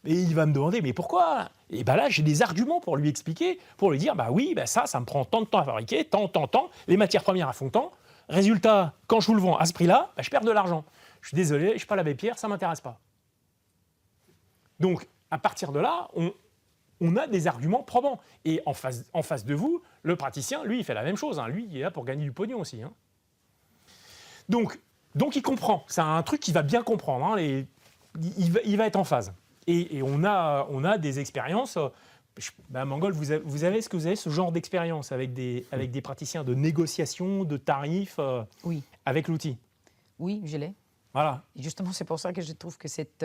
Et il va me demander, mais pourquoi ? Et là, j'ai des arguments pour lui expliquer, pour lui dire, ça me prend tant de temps à fabriquer, tant. Les matières premières, elles font tant. Résultat, quand je vous le vends à ce prix-là, je perds de l'argent. Je suis désolé, je ne suis pas l'abbé Pierre, ça ne m'intéresse pas. Donc, à partir de là, on a des arguments probants. Et en face de vous, le praticien, lui, il fait la même chose. Lui, il est là pour gagner du pognon aussi. Donc, il comprend. C'est un truc qu'il va bien comprendre. Il va être en phase. Et on a des expériences. Mangol, vous avez ce genre d'expérience avec des praticiens de négociation, de tarifs Oui. Avec l'outil ? Oui, je l'ai. Voilà. Et justement, c'est pour ça que je trouve que cet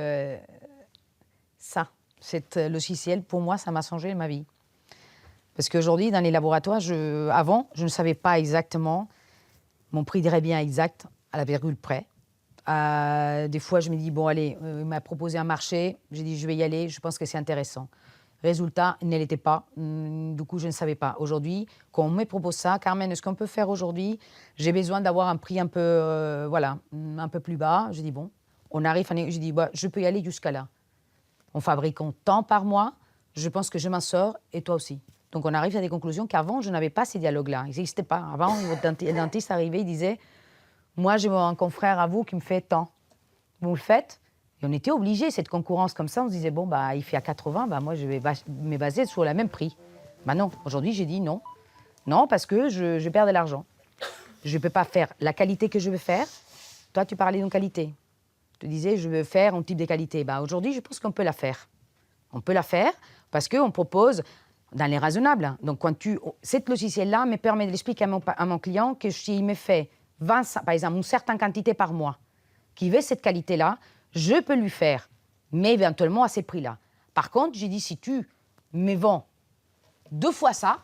logiciel, pour moi, ça m'a changé ma vie. Parce qu'aujourd'hui, dans les laboratoires, avant, je ne savais pas exactement mon prix de revient exact à la virgule près. Des fois, je me dis, il m'a proposé un marché, j'ai dit, je vais y aller, je pense que c'est intéressant. Résultat, il ne l'était pas, du coup, je ne savais pas. Aujourd'hui, quand on me propose ça, Carmen, est-ce qu'on peut faire aujourd'hui ? J'ai besoin d'avoir un prix un peu plus bas. Je dis, on arrive, je dis, je peux y aller jusqu'à là. En fabriquant tant par mois, je pense que je m'en sors, et toi aussi. Donc, on arrive à des conclusions qu'avant, je n'avais pas ces dialogues-là. Ils n'existaient pas. Avant, le dentiste arrivait, il disait, moi, j'ai un confrère à vous qui me fait tant. Vous le faites ? Et on était obligés, cette concurrence comme ça, on se disait, il fait à 80, moi, je vais me baser sur le même prix. Non, aujourd'hui, j'ai dit non. Non, parce que je perds de l'argent. Je ne peux pas faire la qualité que je veux faire. Toi, tu parlais d'une qualité. te disais, je veux faire un type de qualité. Ben, aujourd'hui, je pense qu'on peut la faire. On peut la faire parce qu'on propose dans les raisonnables. Donc, cette logiciel-là me permet de l'expliquer à mon client que s'il me fait 20, par exemple, une certaine quantité par mois, qui veut cette qualité-là, je peux lui faire, mais éventuellement à ces prix-là. Par contre, j'ai dit, si tu me vends 2 fois ça,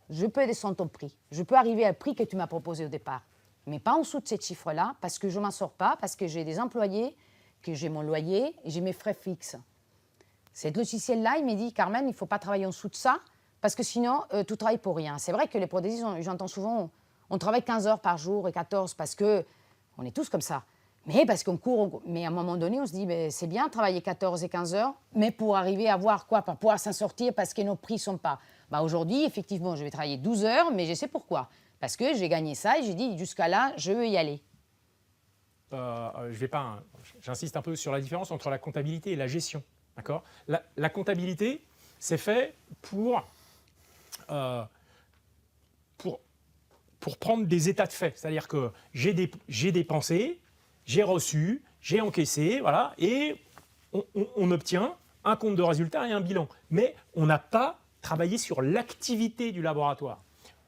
je peux descendre ton prix. Je peux arriver au prix que tu m'as proposé au départ. Mais pas en dessous de ces chiffres-là, parce que je ne m'en sors pas, parce que j'ai des employés, que j'ai mon loyer et j'ai mes frais fixes. Cette logiciel-là, il m'a dit, Carmen, il ne faut pas travailler en dessous de ça, parce que sinon, tu travailles pour rien. C'est vrai que les prothésistes, j'entends souvent, on travaille 15 heures par jour et 14, parce qu'on est tous comme ça. Mais parce qu'on court, mais à un moment donné, on se dit, ben, c'est bien de travailler 14 et 15 heures, mais pour arriver à voir quoi, pour pouvoir s'en sortir, parce que nos prix ne sont pas. Ben, aujourd'hui, effectivement, je vais travailler 12 heures, mais je sais pourquoi. Parce que j'ai gagné ça et j'ai dit, jusqu'à là, je veux y aller. J'insiste un peu sur la différence entre la comptabilité et la gestion. D'accord ? La comptabilité, c'est fait pour prendre des états de fait. C'est-à-dire que j'ai dépensé, j'ai reçu, j'ai encaissé, voilà, et on obtient un compte de résultat et un bilan. Mais on n'a pas travaillé sur l'activité du laboratoire.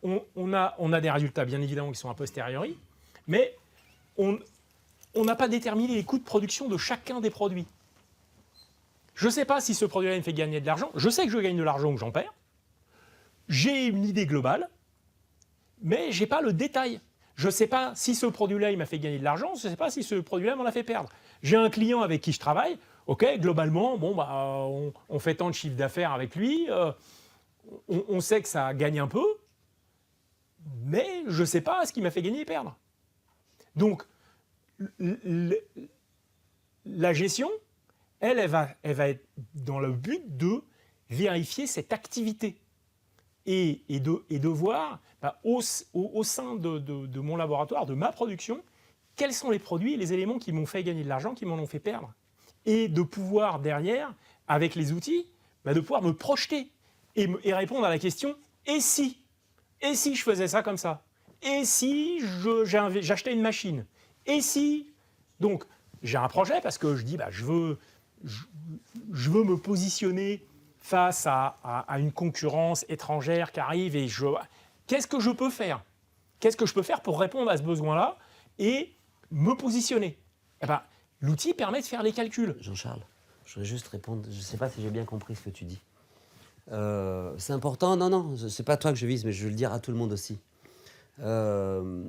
On a des résultats, bien évidemment, qui sont a posteriori, mais on n'a pas déterminé les coûts de production de chacun des produits. Je ne sais pas si ce produit-là me fait gagner de l'argent. Je sais que je gagne de l'argent ou que j'en perds. J'ai une idée globale, mais je n'ai pas le détail. Je ne sais pas si ce produit-là, il m'a fait gagner de l'argent. Je ne sais pas si ce produit-là m'en a fait perdre. J'ai un client avec qui je travaille. OK, globalement, bon, bah, on fait tant de chiffre d'affaires avec lui. On sait que ça gagne un peu. Mais je ne sais pas ce qui m'a fait gagner et perdre. Donc, la gestion, elle va être dans le but de vérifier cette activité et de voir bah, au sein de mon laboratoire, de ma production, quels sont les produits et les éléments qui m'ont fait gagner de l'argent, qui m'en ont fait perdre. Et de pouvoir derrière, avec les outils, bah, de pouvoir me projeter et répondre à la question « et si ?» Et si je faisais ça comme ça? Et si j'achetais une machine? Et si... Donc, j'ai un projet parce que je dis, bah, je veux me positionner face à une concurrence étrangère qui arrive et qu'est-ce que je peux faire? Qu'est-ce que je peux faire pour répondre à ce besoin-là et me positionner? Eh ben, l'outil permet de faire les calculs. Jean-Charles, je voudrais juste répondre. Je ne sais pas si j'ai bien compris ce que tu dis. C'est important, non, c'est pas toi que je vise, mais je veux le dire à tout le monde aussi. Je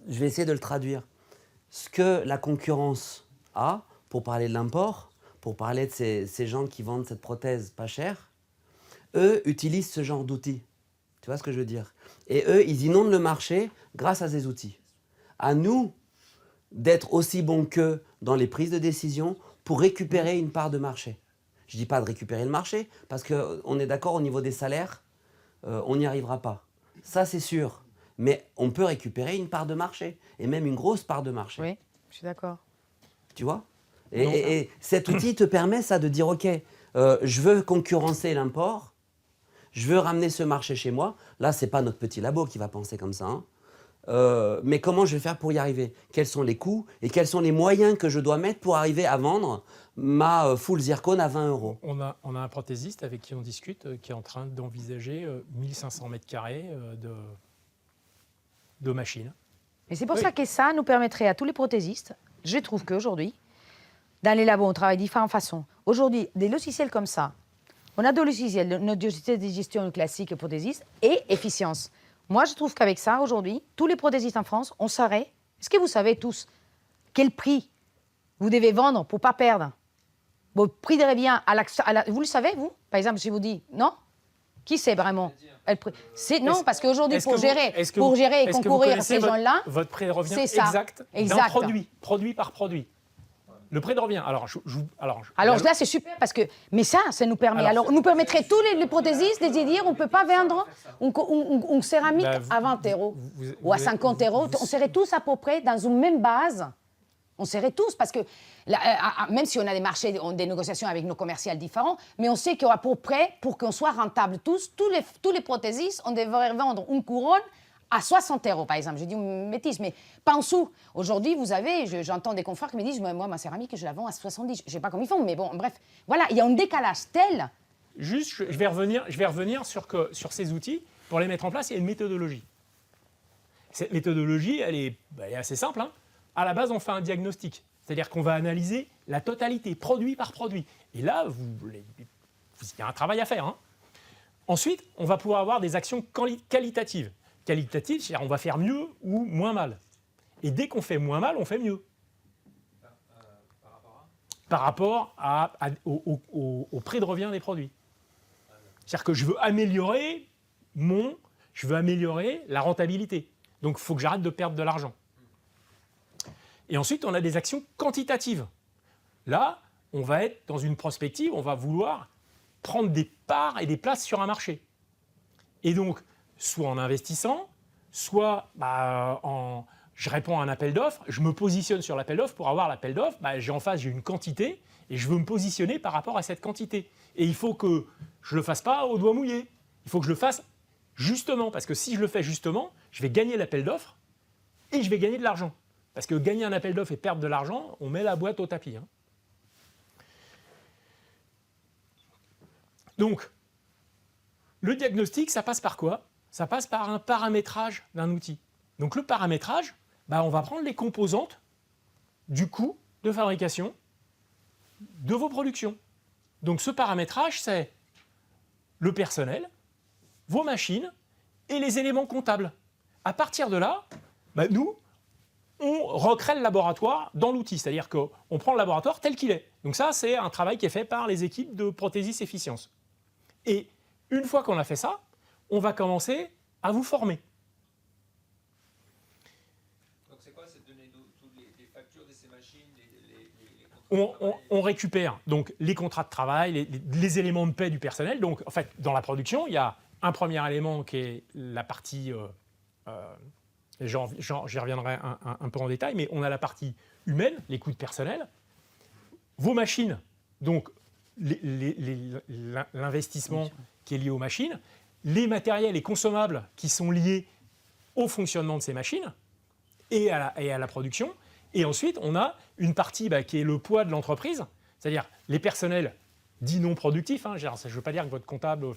vais essayer de le traduire. Ce que la concurrence a, pour parler de l'import, pour parler de ces gens qui vendent cette prothèse pas chère, eux utilisent ce genre d'outils. Tu vois ce que je veux dire? Et eux, ils inondent le marché grâce à ces outils. À nous d'être aussi bons qu'eux dans les prises de décision pour récupérer une part de marché. Je ne dis pas de récupérer le marché, parce qu'on est d'accord au niveau des salaires, on n'y arrivera pas. Ça, c'est sûr. Mais on peut récupérer une part de marché, et même une grosse part de marché. Oui, je suis d'accord. Tu vois? Et cet outil te permet ça, de dire, OK, je veux concurrencer l'import, je veux ramener ce marché chez moi. Là, ce n'est pas notre petit labo qui va penser comme ça. Hein. Mais comment je vais faire pour y arriver? Quels sont les coûts et quels sont les moyens que je dois mettre pour arriver à vendre ma full zircon à 20 €? On a un prothésiste avec qui on discute qui est en train d'envisager 1500 mètres carrés de machines. Et c'est pour ça que ça nous permettrait à tous les prothésistes, je trouve qu'aujourd'hui, dans les labos, on travaille de différentes façons. Aujourd'hui, des logiciels comme ça, on a deux logiciels, notre logiciel de gestion classique prothésiste et efficience. Moi, je trouve qu'avec ça, aujourd'hui, tous les prothésistes en France, on saurait. Est-ce que vous savez tous quel prix vous devez vendre pour ne pas perdre votre prix de revient vous le savez, vous? Par exemple, si je vous dis non, qui sait vraiment? Non, parce qu'aujourd'hui, pour gérer et concourir ces gens-là, votre prix de revient c'est ça. exact d'un produit par produit. Le prix de revient. Alors là, c'est super parce que. Mais ça nous permet. Alors, nous permettrait tous les prothésistes de dire on ne peut pas vendre une céramique à 20 € ou à 50 €. On serait tous à peu près dans une même base. On serait tous parce que même si on a des marchés, des négociations avec nos commerciales différents, mais on sait qu'à peu près, pour qu'on soit rentable tous les prothésistes, on devrait vendre une couronne à 60 € par exemple. J'ai dit bêtise, mais pas en dessous. Aujourd'hui, vous avez, j'entends des confrères qui me disent, moi, ma céramique, je la vends à 70. Je sais pas comment ils font, mais bon, bref. Voilà, il y a un décalage tel. Juste, je vais revenir sur ces outils. Pour les mettre en place, il y a une méthodologie. Cette méthodologie, elle est assez simple. Hein. À la base, on fait un diagnostic. C'est-à-dire qu'on va analyser la totalité, produit par produit. Et là, il y a un travail à faire. Hein. Ensuite, on va pouvoir avoir des actions qualitatives. Qualitatives, c'est-à-dire on va faire mieux ou moins mal. Et dès qu'on fait moins mal, on fait mieux. Par rapport au prix de revient des produits. C'est-à-dire que je veux améliorer la rentabilité. Donc, il faut que j'arrête de perdre de l'argent. Et ensuite, on a des actions quantitatives. Là, on va être dans une prospective, on va vouloir prendre des parts et des places sur un marché. Et donc, soit en investissant, soit je réponds à un appel d'offres, je me positionne sur l'appel d'offres. Pour avoir l'appel d'offres, j'ai une quantité et je veux me positionner par rapport à cette quantité. Et il faut que je ne le fasse pas au doigt mouillé. Il faut que je le fasse justement, parce que si je le fais justement, je vais gagner l'appel d'offres et je vais gagner de l'argent. Parce que gagner un appel d'offres et perdre de l'argent, on met la boîte au tapis. Hein. Donc, le diagnostic, ça passe par quoi? Ça passe par un paramétrage d'un outil. Donc le paramétrage, on va prendre les composantes du coût de fabrication de vos productions. Donc ce paramétrage, c'est le personnel, vos machines et les éléments comptables. À partir de là, nous, on recrée le laboratoire dans l'outil. C'est-à-dire qu'on prend le laboratoire tel qu'il est. Donc ça, c'est un travail qui est fait par les équipes de Prothésis Efficience. Et une fois qu'on a fait ça, on va commencer à vous former. Donc c'est quoi? C'est donner toutes les factures de ces machines, les on récupère donc les contrats de travail, les éléments de paie du personnel. Donc en fait, dans la production, il y a un premier élément qui est la partie, j'y reviendrai un peu en détail, mais on a la partie humaine, les coûts de personnel, vos machines, donc l'investissement qui est lié aux machines, les matériels et consommables qui sont liés au fonctionnement de ces machines et à la production. Et ensuite, on a une partie qui est le poids de l'entreprise, c'est-à-dire les personnels dits non productifs. Hein, je ne veux pas dire que votre comptable,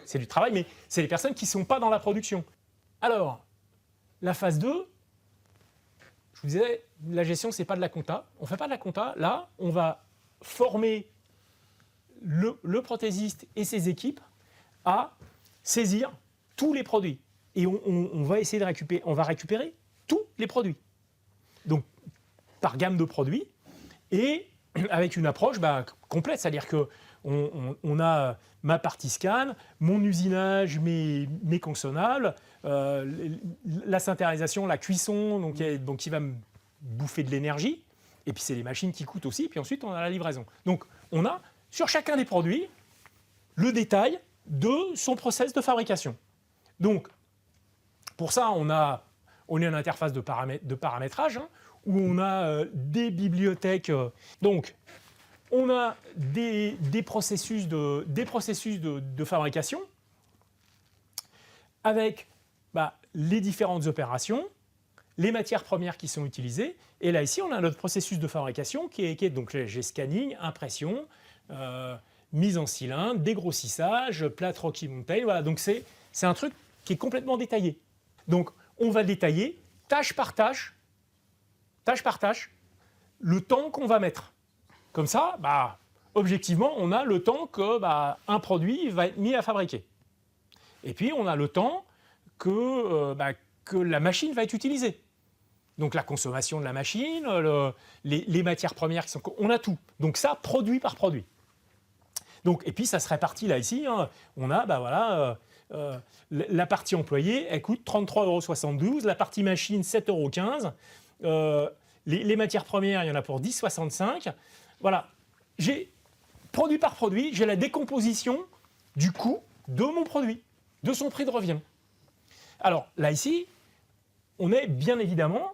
c'est du travail, mais c'est les personnes qui ne sont pas dans la production. Alors, la phase 2, je vous disais, la gestion, ce n'est pas de la compta. On ne fait pas de la compta. Là, on va former le prothésiste et ses équipes à saisir tous les produits. Et on va essayer de récupérer tous les produits. Donc, par gamme de produits et avec une approche complète. C'est-à-dire qu'on a ma partie scan, mon usinage, mes consommables, la syntérisation, la cuisson, donc qui va me bouffer de l'énergie. Et puis, c'est les machines qui coûtent aussi. Puis ensuite, on a la livraison. Donc, on a, sur chacun des produits, le détail de son process de fabrication. Donc, pour ça, on a une interface de paramétrage où on a des bibliothèques. Donc, on a des processus de fabrication avec les différentes opérations, les matières premières qui sont utilisées. Et là, ici, on a notre processus de fabrication qui est donc j'ai scanning, impression, mise en cylindre, dégrossissage, plate Rocky Mountain. Voilà, donc c'est un truc qui est complètement détaillé. Donc, on va détailler tâche par tâche, le temps qu'on va mettre. Comme ça, objectivement, on a le temps que un produit va être mis à fabriquer. Et puis, on a le temps que la machine va être utilisée. Donc, la consommation de la machine, les matières premières qui sont... On a tout. Donc, ça, produit par produit. Donc, et puis, ça se répartit là, ici. Hein. On a, la partie employée, elle coûte 33,72 €. La partie machine, 7,15 €. Les matières premières, il y en a pour 10,65 €. Voilà. J'ai, produit par produit, j'ai la décomposition du coût de mon produit, de son prix de revient. Alors, là, ici, on est bien évidemment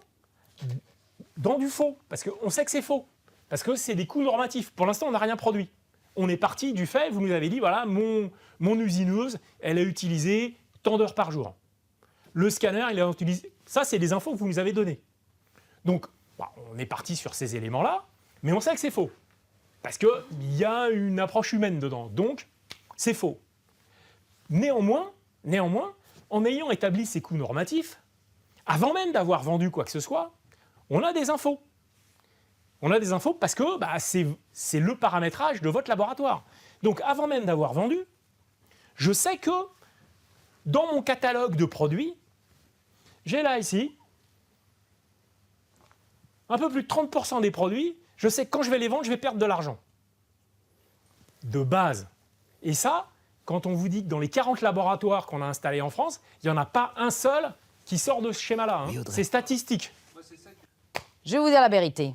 dans du faux, parce qu'on sait que c'est faux, parce que c'est des coûts normatifs. Pour l'instant, on n'a rien produit. On est parti du fait, vous nous avez dit, voilà, mon usineuse, elle a utilisé tant d'heures par jour. Le scanner, il a utilisé... Ça, c'est des infos que vous nous avez données. Donc, on est parti sur ces éléments-là, mais on sait que c'est faux. Parce qu'il y a une approche humaine dedans. Donc, c'est faux. Néanmoins, en ayant établi ces coûts normatifs, avant même d'avoir vendu quoi que ce soit, on a des infos. On a des infos parce que c'est le paramétrage de votre laboratoire. Donc, avant même d'avoir vendu, je sais que dans mon catalogue de produits, j'ai là ici un peu plus de 30% des produits, je sais que quand je vais les vendre, je vais perdre de l'argent. De base. Et ça, quand on vous dit que dans les 40 laboratoires qu'on a installés en France, il n'y en a pas un seul qui sort de ce schéma-là. Hein. C'est statistique. Je vais vous dire la vérité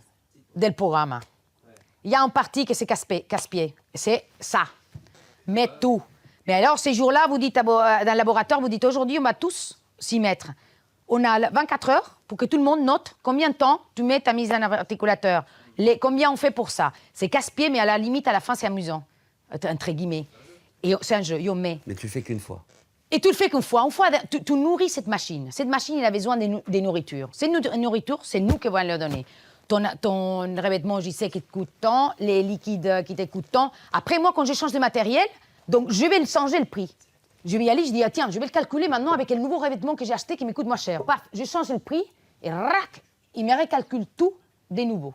del programme. Il y a un parti que c'est casse-pied. C'est ça. Mais tout. Mais alors, ces jours-là, vous dites dans le laboratoire, vous dites aujourd'hui, on va tous s'y mettre. On a 24 heures pour que tout le monde note combien de temps tu mets ta mise en articulateur. Combien on fait pour ça. C'est casse-pied, mais à la limite, à la fin, c'est amusant. Entre guillemets. Et c'est un jeu, on met. Mais tu le fais qu'une fois. Et tu le fais qu'une fois. Tu nourris cette machine. Cette machine, elle a besoin des nourritures. Cette nourriture, c'est nous qui allons leur donner. Ton revêtement, je sais qu'il te coûte tant, les liquides qui te coûtent tant. Après, moi, quand je change de matériel, donc je vais changer le prix. Je vais y aller, je dis, tiens, je vais le calculer maintenant avec le nouveau revêtement que j'ai acheté qui me coûte moins cher. Paf, je change le prix et rac, il me recalcule tout des nouveaux.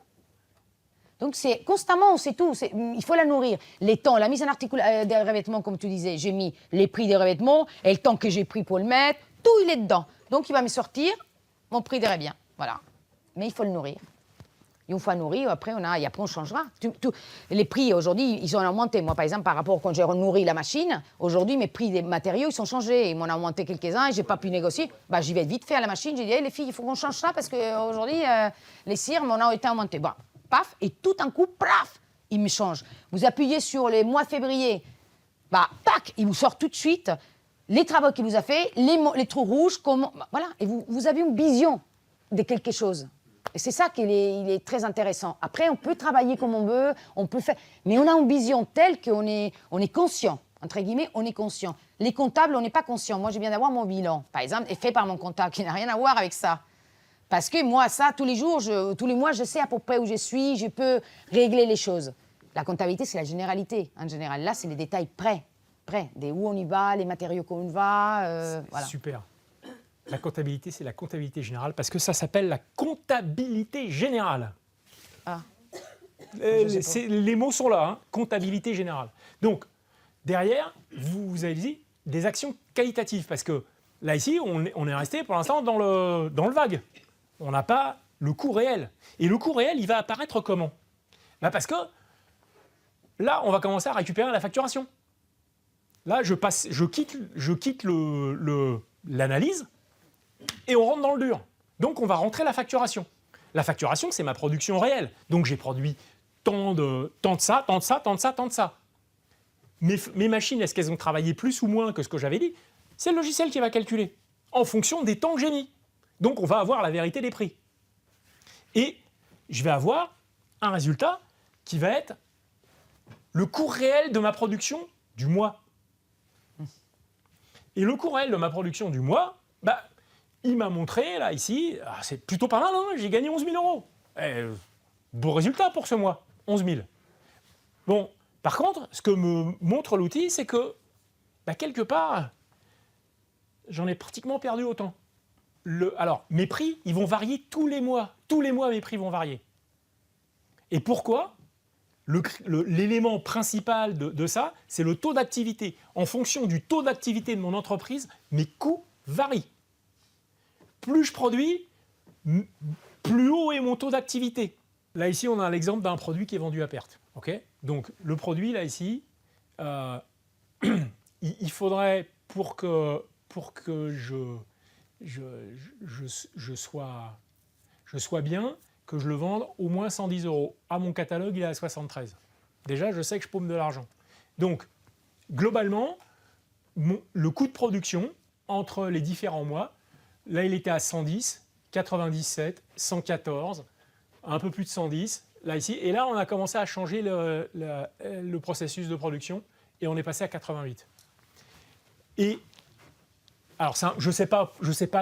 Donc c'est constamment, c'est tout, il faut la nourrir. Les temps, la mise en articulation des revêtements, comme tu disais, j'ai mis les prix des revêtements et le temps que j'ai pris pour le mettre, tout il est dedans. Donc il va me sortir mon prix des revêtements. Voilà. Mais il faut le nourrir. Et une fois nourri, après on changera. Les prix aujourd'hui, ils ont augmenté. Moi, par exemple, par rapport à quand j'ai nourri la machine, aujourd'hui, mes prix des matériaux, ils sont changés. Ils m'ont augmenté quelques-uns et je n'ai pas pu négocier. J'y vais vite fait à la machine. J'ai dit, hey, les filles, il faut qu'on change ça parce qu'aujourd'hui, les cires m'ont été augmentés. Bon, paf, et tout un coup, paf, il me change. Vous appuyez sur les mois de février, tac, il vous sort tout de suite les travaux qu'il vous a fait, les trous rouges, voilà. Et vous avez une vision de quelque chose. Et c'est ça qu'il est très intéressant. Après, on peut travailler comme on veut, on peut faire... Mais on a une vision telle qu'on est conscient. Entre guillemets, on est conscient. Les comptables, on n'est pas conscient. Moi, je viens d'avoir mon bilan, par exemple, est fait par mon comptable, qui n'a rien à voir avec ça. Parce que moi, ça, tous les jours, tous les mois, je sais à peu près où je suis, je peux régler les choses. La comptabilité, c'est la généralité. En général, là, c'est les détails près, de où on y va, les matériaux qu'on va. Voilà. Super. La comptabilité, c'est la comptabilité générale, parce que ça s'appelle la comptabilité générale. Ah. Les mots sont là, hein, comptabilité générale. Donc, derrière, vous avez dit des actions qualitatives, parce que là, ici, on est resté pour l'instant dans le vague. On n'a pas le coût réel. Et le coût réel, il va apparaître comment ? Parce que là, on va commencer à récupérer la facturation. Là, je quitte l'analyse et on rentre dans le dur. Donc, on va rentrer la facturation. La facturation, c'est ma production réelle. Donc, j'ai produit tant de ça, tant de ça, tant de ça, tant de ça. Mes machines, est-ce qu'elles ont travaillé plus ou moins que ce que j'avais dit ? C'est le logiciel qui va calculer en fonction des temps que j'ai mis. Donc, on va avoir la vérité des prix. Et je vais avoir un résultat qui va être le coût réel de ma production du mois. Et le coût réel de ma production du mois, il m'a montré, là, ici, c'est plutôt pas mal, hein, j'ai gagné 11 000 €. Beau résultat pour ce mois, 11 000. Bon, par contre, ce que me montre l'outil, c'est que, quelque part, j'en ai pratiquement perdu autant. Alors, mes prix, ils vont varier tous les mois. Tous les mois, mes prix vont varier. Et pourquoi ? L'élément principal de ça, c'est le taux d'activité. En fonction du taux d'activité de mon entreprise, mes coûts varient. Plus je produis, plus haut est mon taux d'activité. Là, ici, on a l'exemple d'un produit qui est vendu à perte. Okay ? Donc, le produit, là, ici, il faudrait, pour que je sois bien, que je le vende au moins 110 €. À mon catalogue, il est à 73. Déjà, je sais que je paume de l'argent. Donc, globalement, le coût de production entre les différents mois, là, il était à 110, 97, 114, un peu plus de 110, là, ici. Et là, on a commencé à changer le processus de production et on est passé à 88. Et Alors je sais pas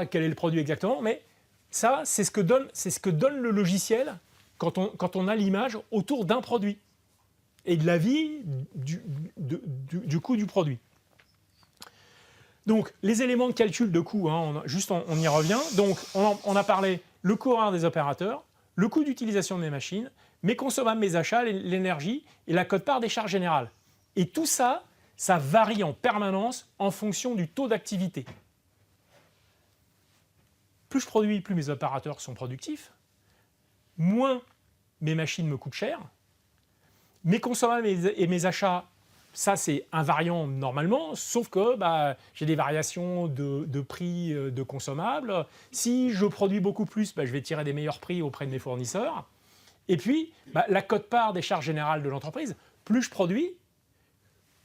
quel est le produit exactement, mais ça, c'est ce que donne le logiciel quand on a l'image autour d'un produit et de la vie du coût du produit. Donc, les éléments de calcul de coût, hein, on y revient. Donc, on a parlé le coût horaire des opérateurs, le coût d'utilisation de mes machines, mes consommables, mes achats, l'énergie et la quote-part des charges générales. Et tout ça, ça varie en permanence en fonction du taux d'activité. Plus je produis, plus mes opérateurs sont productifs, moins mes machines me coûtent cher, mes consommables et mes achats, ça c'est invariant normalement, sauf que j'ai des variations de prix de consommables. Si je produis beaucoup plus, je vais tirer des meilleurs prix auprès de mes fournisseurs. Et puis, la quote-part des charges générales de l'entreprise, plus je produis,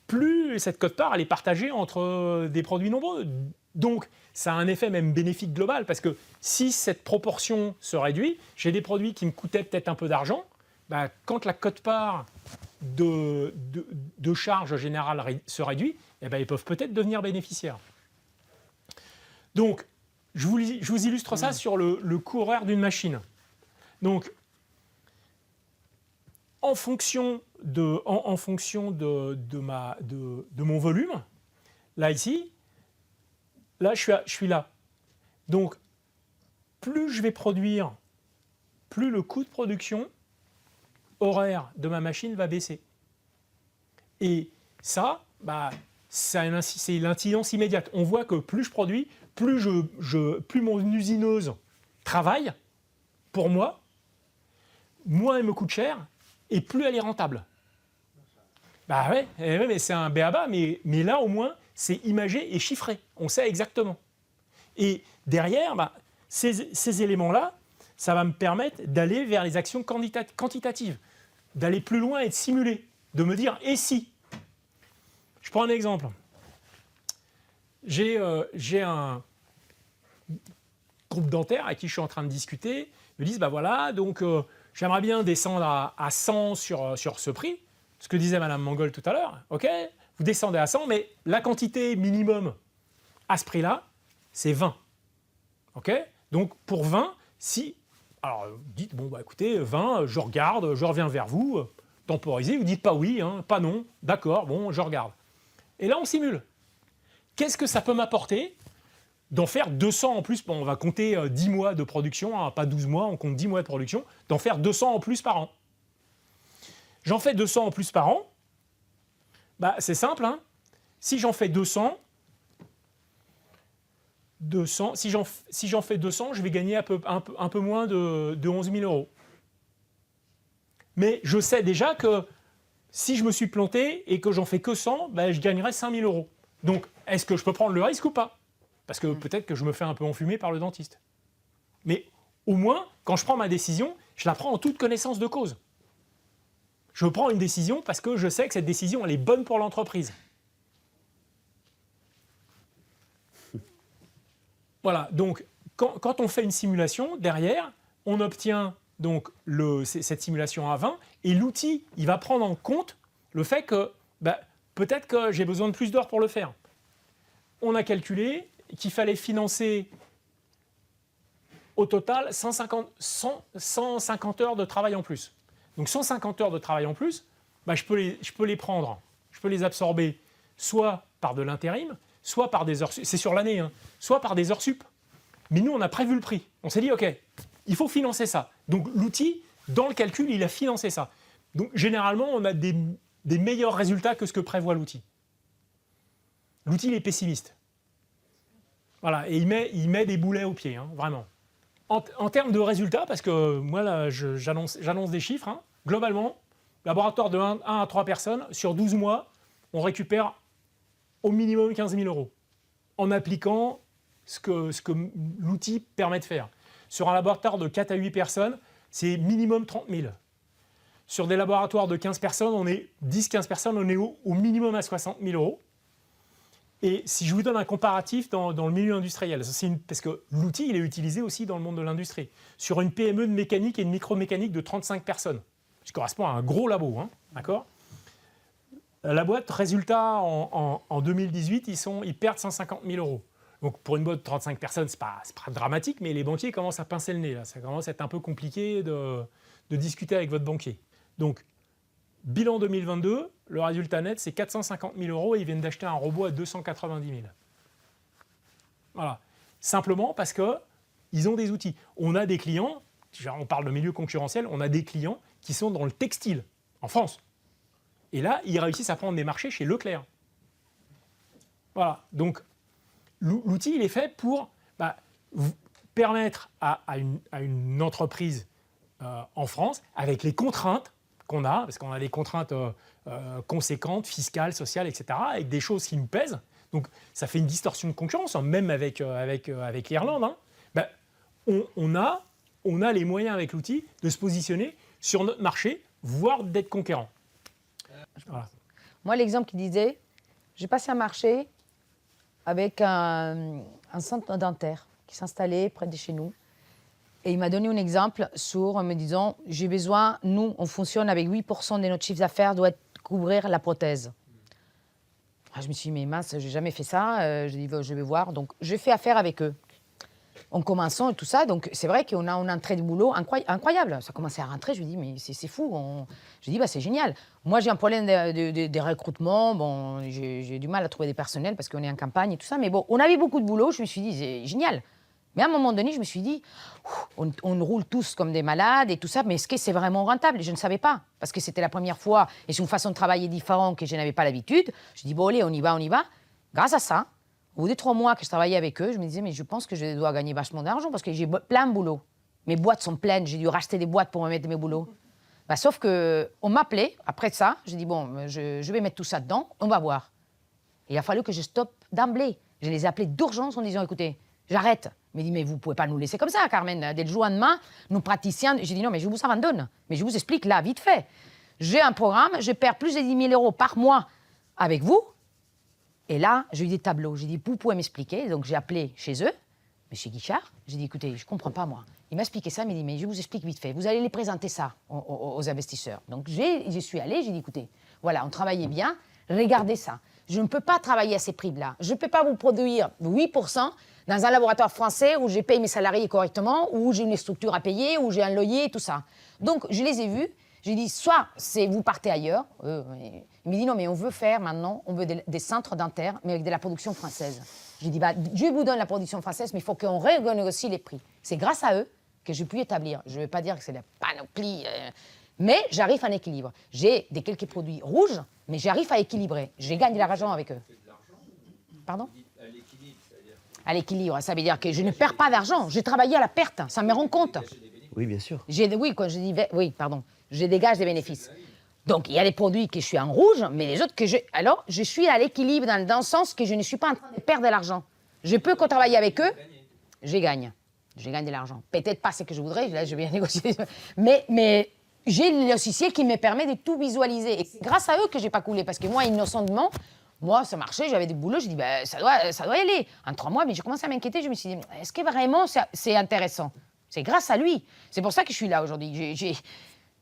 plus cette quote-part elle est partagée entre des produits nombreux. Donc, ça a un effet même bénéfique global, parce que si cette proportion se réduit, j'ai des produits qui me coûtaient peut-être un peu d'argent, quand la quote-part de charges générales se réduit, ils peuvent peut-être devenir bénéficiaires. Donc, je vous illustre ça sur le coût horaire d'une machine. Donc, en fonction de mon volume, là ici, là je suis là. Donc, plus je vais produire, plus le coût de production horaire de ma machine va baisser. Et ça, c'est l'incidence immédiate. On voit que plus je produis, plus mon usineuse travaille pour moi, moins elle me coûte cher et plus elle est rentable. Mais c'est un b.a.-ba, mais là au moins c'est imagé et chiffré. On sait exactement. Et derrière, ces éléments-là, ça va me permettre d'aller vers les actions quantitatives, d'aller plus loin et de simuler, de me dire « et si ?» Je prends un exemple. J'ai un groupe dentaire avec qui je suis en train de discuter. Ils me disent j'aimerais bien descendre à 100 sur ce prix. Ce que disait Mme Mangol tout à l'heure. OK, vous descendez à 100, mais la quantité minimum à ce prix-là, c'est 20. OK, donc pour 20, si... Alors, vous dites, écoutez, 20, je regarde, je reviens vers vous, temporisez, vous dites pas oui, pas non, d'accord, bon, je regarde. Et là, on simule. Qu'est-ce que ça peut m'apporter d'en faire 200 en plus? On va compter 10 mois de production, pas 12 mois, on compte 10 mois de production, d'en faire 200 en plus par an. J'en fais 200 en plus par an, c'est simple, si j'en fais 200, si j'en fais 200, je vais gagner un peu moins de 11 000 euros. Mais je sais déjà que si je me suis planté et que j'en fais que 100, je gagnerai 5 000 euros. Donc, est-ce que je peux prendre le risque ou pas? Parce que peut-être que je me fais un peu enfumer par le dentiste. Mais au moins, quand je prends ma décision, je la prends en toute connaissance de cause. Je prends une décision parce que je sais que cette décision, elle est bonne pour l'entreprise. Voilà, donc quand on fait une simulation, derrière, on obtient donc cette simulation à 20, et l'outil, il va prendre en compte le fait que peut-être que j'ai besoin de plus d'heures pour le faire. On a calculé qu'il fallait financer au total 150 heures de travail en plus. Donc 150 heures de travail en plus, je peux les prendre, je peux les absorber soit par de l'intérim, soit par des heures sup, c'est sur l'année, soit par des heures sup. Mais nous, on a prévu le prix. On s'est dit, OK, il faut financer ça. Donc l'outil, dans le calcul, il a financé ça. Donc généralement, on a des meilleurs résultats que ce que prévoit l'outil. L'outil, il est pessimiste. Voilà, et il met des boulets aux pieds, vraiment. En termes de résultats, parce que moi, là, j'annonce des chiffres, globalement, laboratoire de 1 à 3 personnes, sur 12 mois, on récupère au minimum 15 000 euros en appliquant ce que l'outil permet de faire. Sur un laboratoire de 4 à 8 personnes, c'est minimum 30 000. Sur des laboratoires de 15 personnes, 10-15 personnes, on est au minimum à 60 000 euros. Et si je vous donne un comparatif dans le milieu industriel, parce que l'outil, il est utilisé aussi dans le monde de l'industrie, sur une PME de mécanique et de micromécanique de 35 personnes, ce qui correspond à un gros labo, d'accord ? La boîte, résultat, en 2018, ils perdent 150 000 euros. Donc pour une boîte de 35 personnes, c'est pas dramatique, mais les banquiers commencent à pincer le nez. Là. Ça commence à être un peu compliqué de discuter avec votre banquier. Donc, bilan 2022, le résultat net, c'est 450 000 € et ils viennent d'acheter un robot à 290 000. Voilà. Simplement parce qu'ils ont des outils. On a des clients, on parle de milieu concurrentiel, on a des clients qui sont dans le textile, en France. Et là, ils réussissent à prendre des marchés chez Leclerc. Voilà. Donc, l'outil, il est fait pour permettre à une entreprise en France, avec les contraintes qu'on a, parce qu'on a des contraintes conséquentes, fiscales, sociales, etc., avec des choses qui nous pèsent. Donc, ça fait une distorsion de concurrence, hein, même avec l'Irlande. Hein. On a les moyens avec l'outil de se positionner sur notre marché, voire d'être conquérant. Voilà. Moi, l'exemple qu'il disait, j'ai passé un marché avec un centre dentaire qui s'installait près de chez nous. Et il m'a donné un exemple en me disant, j'ai besoin, nous, on fonctionne avec 8% de notre chiffre d'affaires doit couvrir la prothèse. Je me suis dit, mais mince, j'ai jamais fait ça. Je dis, je vais voir. Donc, j'ai fait affaire avec eux. En commençant et tout ça, donc c'est vrai qu'on a une entrée de boulot incroyable. Ça commençait à rentrer, je lui dis, mais c'est fou. Je lui dis, c'est génial. Moi, j'ai un problème de recrutement. Bon, j'ai du mal à trouver des personnels parce qu'on est en campagne et tout ça. Mais bon, on avait beaucoup de boulot. Je me suis dit, c'est génial. Mais à un moment donné, je me suis dit, on roule tous comme des malades et tout ça, mais est-ce que c'est vraiment rentable? Je ne savais pas, parce que c'était la première fois et c'est une façon de travailler différente que je n'avais pas l'habitude. Je dis, bon, allez, on y va. Grâce à ça, au bout des 3 mois que je travaillais avec eux, je me disais, mais je pense que je dois gagner vachement d'argent parce que j'ai plein de boulot. Mes boîtes sont pleines, j'ai dû racheter des boîtes pour me mettre mes boulots. Sauf qu'on m'appelait, après ça, je dis, bon, je vais mettre tout ça dedans, on va voir. Et il a fallu que je stoppe d'emblée. Je les ai appelés d'urgence en disant, écoutez, j'arrête. Il m'a dit, mais vous ne pouvez pas nous laisser comme ça, Carmen. Dès le jour au lendemain, nous praticiens. J'ai dit, non, mais je vous abandonne. Mais je vous explique là, vite fait. J'ai un programme, je perds plus de 10 000 € par mois avec vous. Et là, j'ai eu des tableaux. J'ai dit, vous pouvez m'expliquer. Donc, j'ai appelé chez eux, mais chez Guichard. J'ai dit, écoutez, je ne comprends pas, moi. Il m'a expliqué ça, il m'a dit, mais je vous explique vite fait. Vous allez les présenter ça aux investisseurs. Donc, je suis allée, j'ai dit, écoutez, voilà, on travaillait bien, regardez ça. Je ne peux pas travailler à ces prix-là. Je ne peux pas vous produire 8% dans un laboratoire français où je paye mes salariés correctement, où j'ai une structure à payer, où j'ai un loyer, tout ça. Donc, je les ai vus. J'ai dit, soit vous partez ailleurs. Il m'a dit, non, mais on veut faire maintenant, on veut des centres dentaires, mais avec de la production française. J'ai dit, Dieu vous donne la production française, mais il faut qu'on renégocie les prix. C'est grâce à eux que j'ai pu établir. Je ne veux pas dire que c'est la panoplie, mais j'arrive à un équilibre. J'ai quelques produits rouges, mais j'arrive à équilibrer. J'ai gagné de l'argent avec eux. Pardon ? À l'équilibre, ça veut dire que je ne perds pas d'argent. J'ai travaillé à la perte, ça me rend compte. Oui, bien sûr. Je dégage des bénéfices. Donc, il y a des produits que je suis en rouge, mais les autres alors, je suis à l'équilibre dans le sens que je ne suis pas en train de perdre de l'argent. Je peux travailler avec eux, je gagne. Je gagne de l'argent. Peut-être pas ce que je voudrais, là, je vais négocier. Mais j'ai le logiciel qui me permet de tout visualiser. Et c'est grâce à eux que je n'ai pas coulé, parce que moi, innocentement, ça marchait, j'avais des boulots, j'ai dit, ça doit y aller. En 3 mois, mais j'ai commencé à m'inquiéter, je me suis dit, est-ce que vraiment c'est intéressant? C'est grâce à lui. C'est pour ça que je suis là aujourd'hui.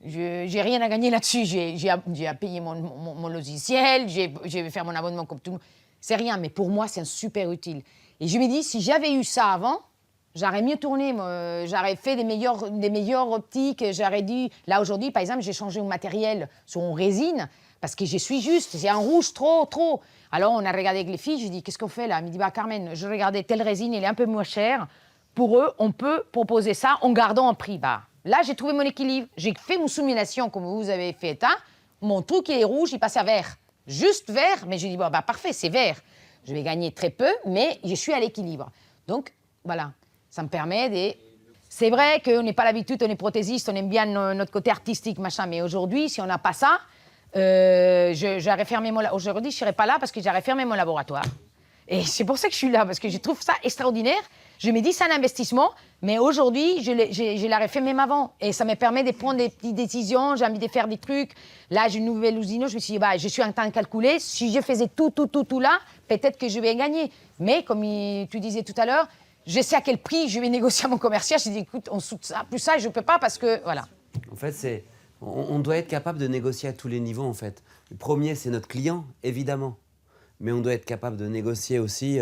J'ai rien à gagner là-dessus. J'ai à payer mon logiciel, j'ai fait faire mon abonnement comme tout le monde. C'est rien, mais pour moi, c'est un super utile. Et je me dis, si j'avais eu ça avant, j'aurais mieux tourné, j'aurais fait des meilleures optiques, j'aurais dit... Là, aujourd'hui, par exemple, j'ai changé mon matériel sur une résine, parce que je suis juste, c'est un rouge trop. Alors, on a regardé avec les filles, je dis, qu'est-ce qu'on fait là? Elle me dit, Carmen, je regardais telle résine, elle est un peu moins chère. Pour eux, on peut proposer ça en gardant un prix bas. Là, j'ai trouvé mon équilibre. J'ai fait une simulation comme vous avez fait. Hein? Mon truc, il est rouge, il passe à vert. Juste vert, mais je dis, parfait, c'est vert. Je vais gagner très peu, mais je suis à l'équilibre. Donc, voilà, ça me permet de... C'est vrai qu'on n'est pas l'habitude, on est prothésiste, on aime bien notre côté artistique, machin, mais aujourd'hui, si on n'a pas ça, j'aurais fermé aujourd'hui, je ne serais pas là parce que j'aurais fermé mon laboratoire. Et c'est pour ça que je suis là, parce que je trouve ça extraordinaire. Je me dis, c'est un investissement, mais aujourd'hui, je l'aurais fait même avant. Et ça me permet de prendre des petites décisions, j'ai envie de faire des trucs. Là, j'ai une nouvelle usine, je me suis dit, je suis en train de calculer. Si je faisais tout là, peut-être que je vais gagner. Mais comme tu disais tout à l'heure, je sais à quel prix je vais négocier à mon commercial. Je dis, écoute, on soude ça, plus ça, je ne peux pas parce que, voilà. En fait, on doit être capable de négocier à tous les niveaux, en fait. Le premier, c'est notre client, évidemment. Mais on doit être capable de négocier aussi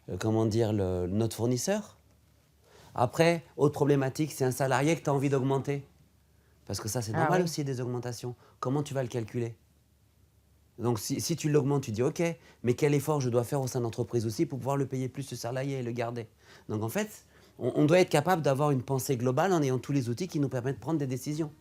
notre fournisseur. Après, autre problématique, c'est un salarié que tu as envie d'augmenter. Parce que ça, c'est normal oui. aussi, des augmentations. Comment tu vas le calculer? Donc, si tu l'augmentes, tu dis OK, mais quel effort je dois faire au sein de l'entreprise aussi pour pouvoir le payer plus ce salarié et le garder? Donc, en fait, on doit être capable d'avoir une pensée globale en ayant tous les outils qui nous permettent de prendre des décisions.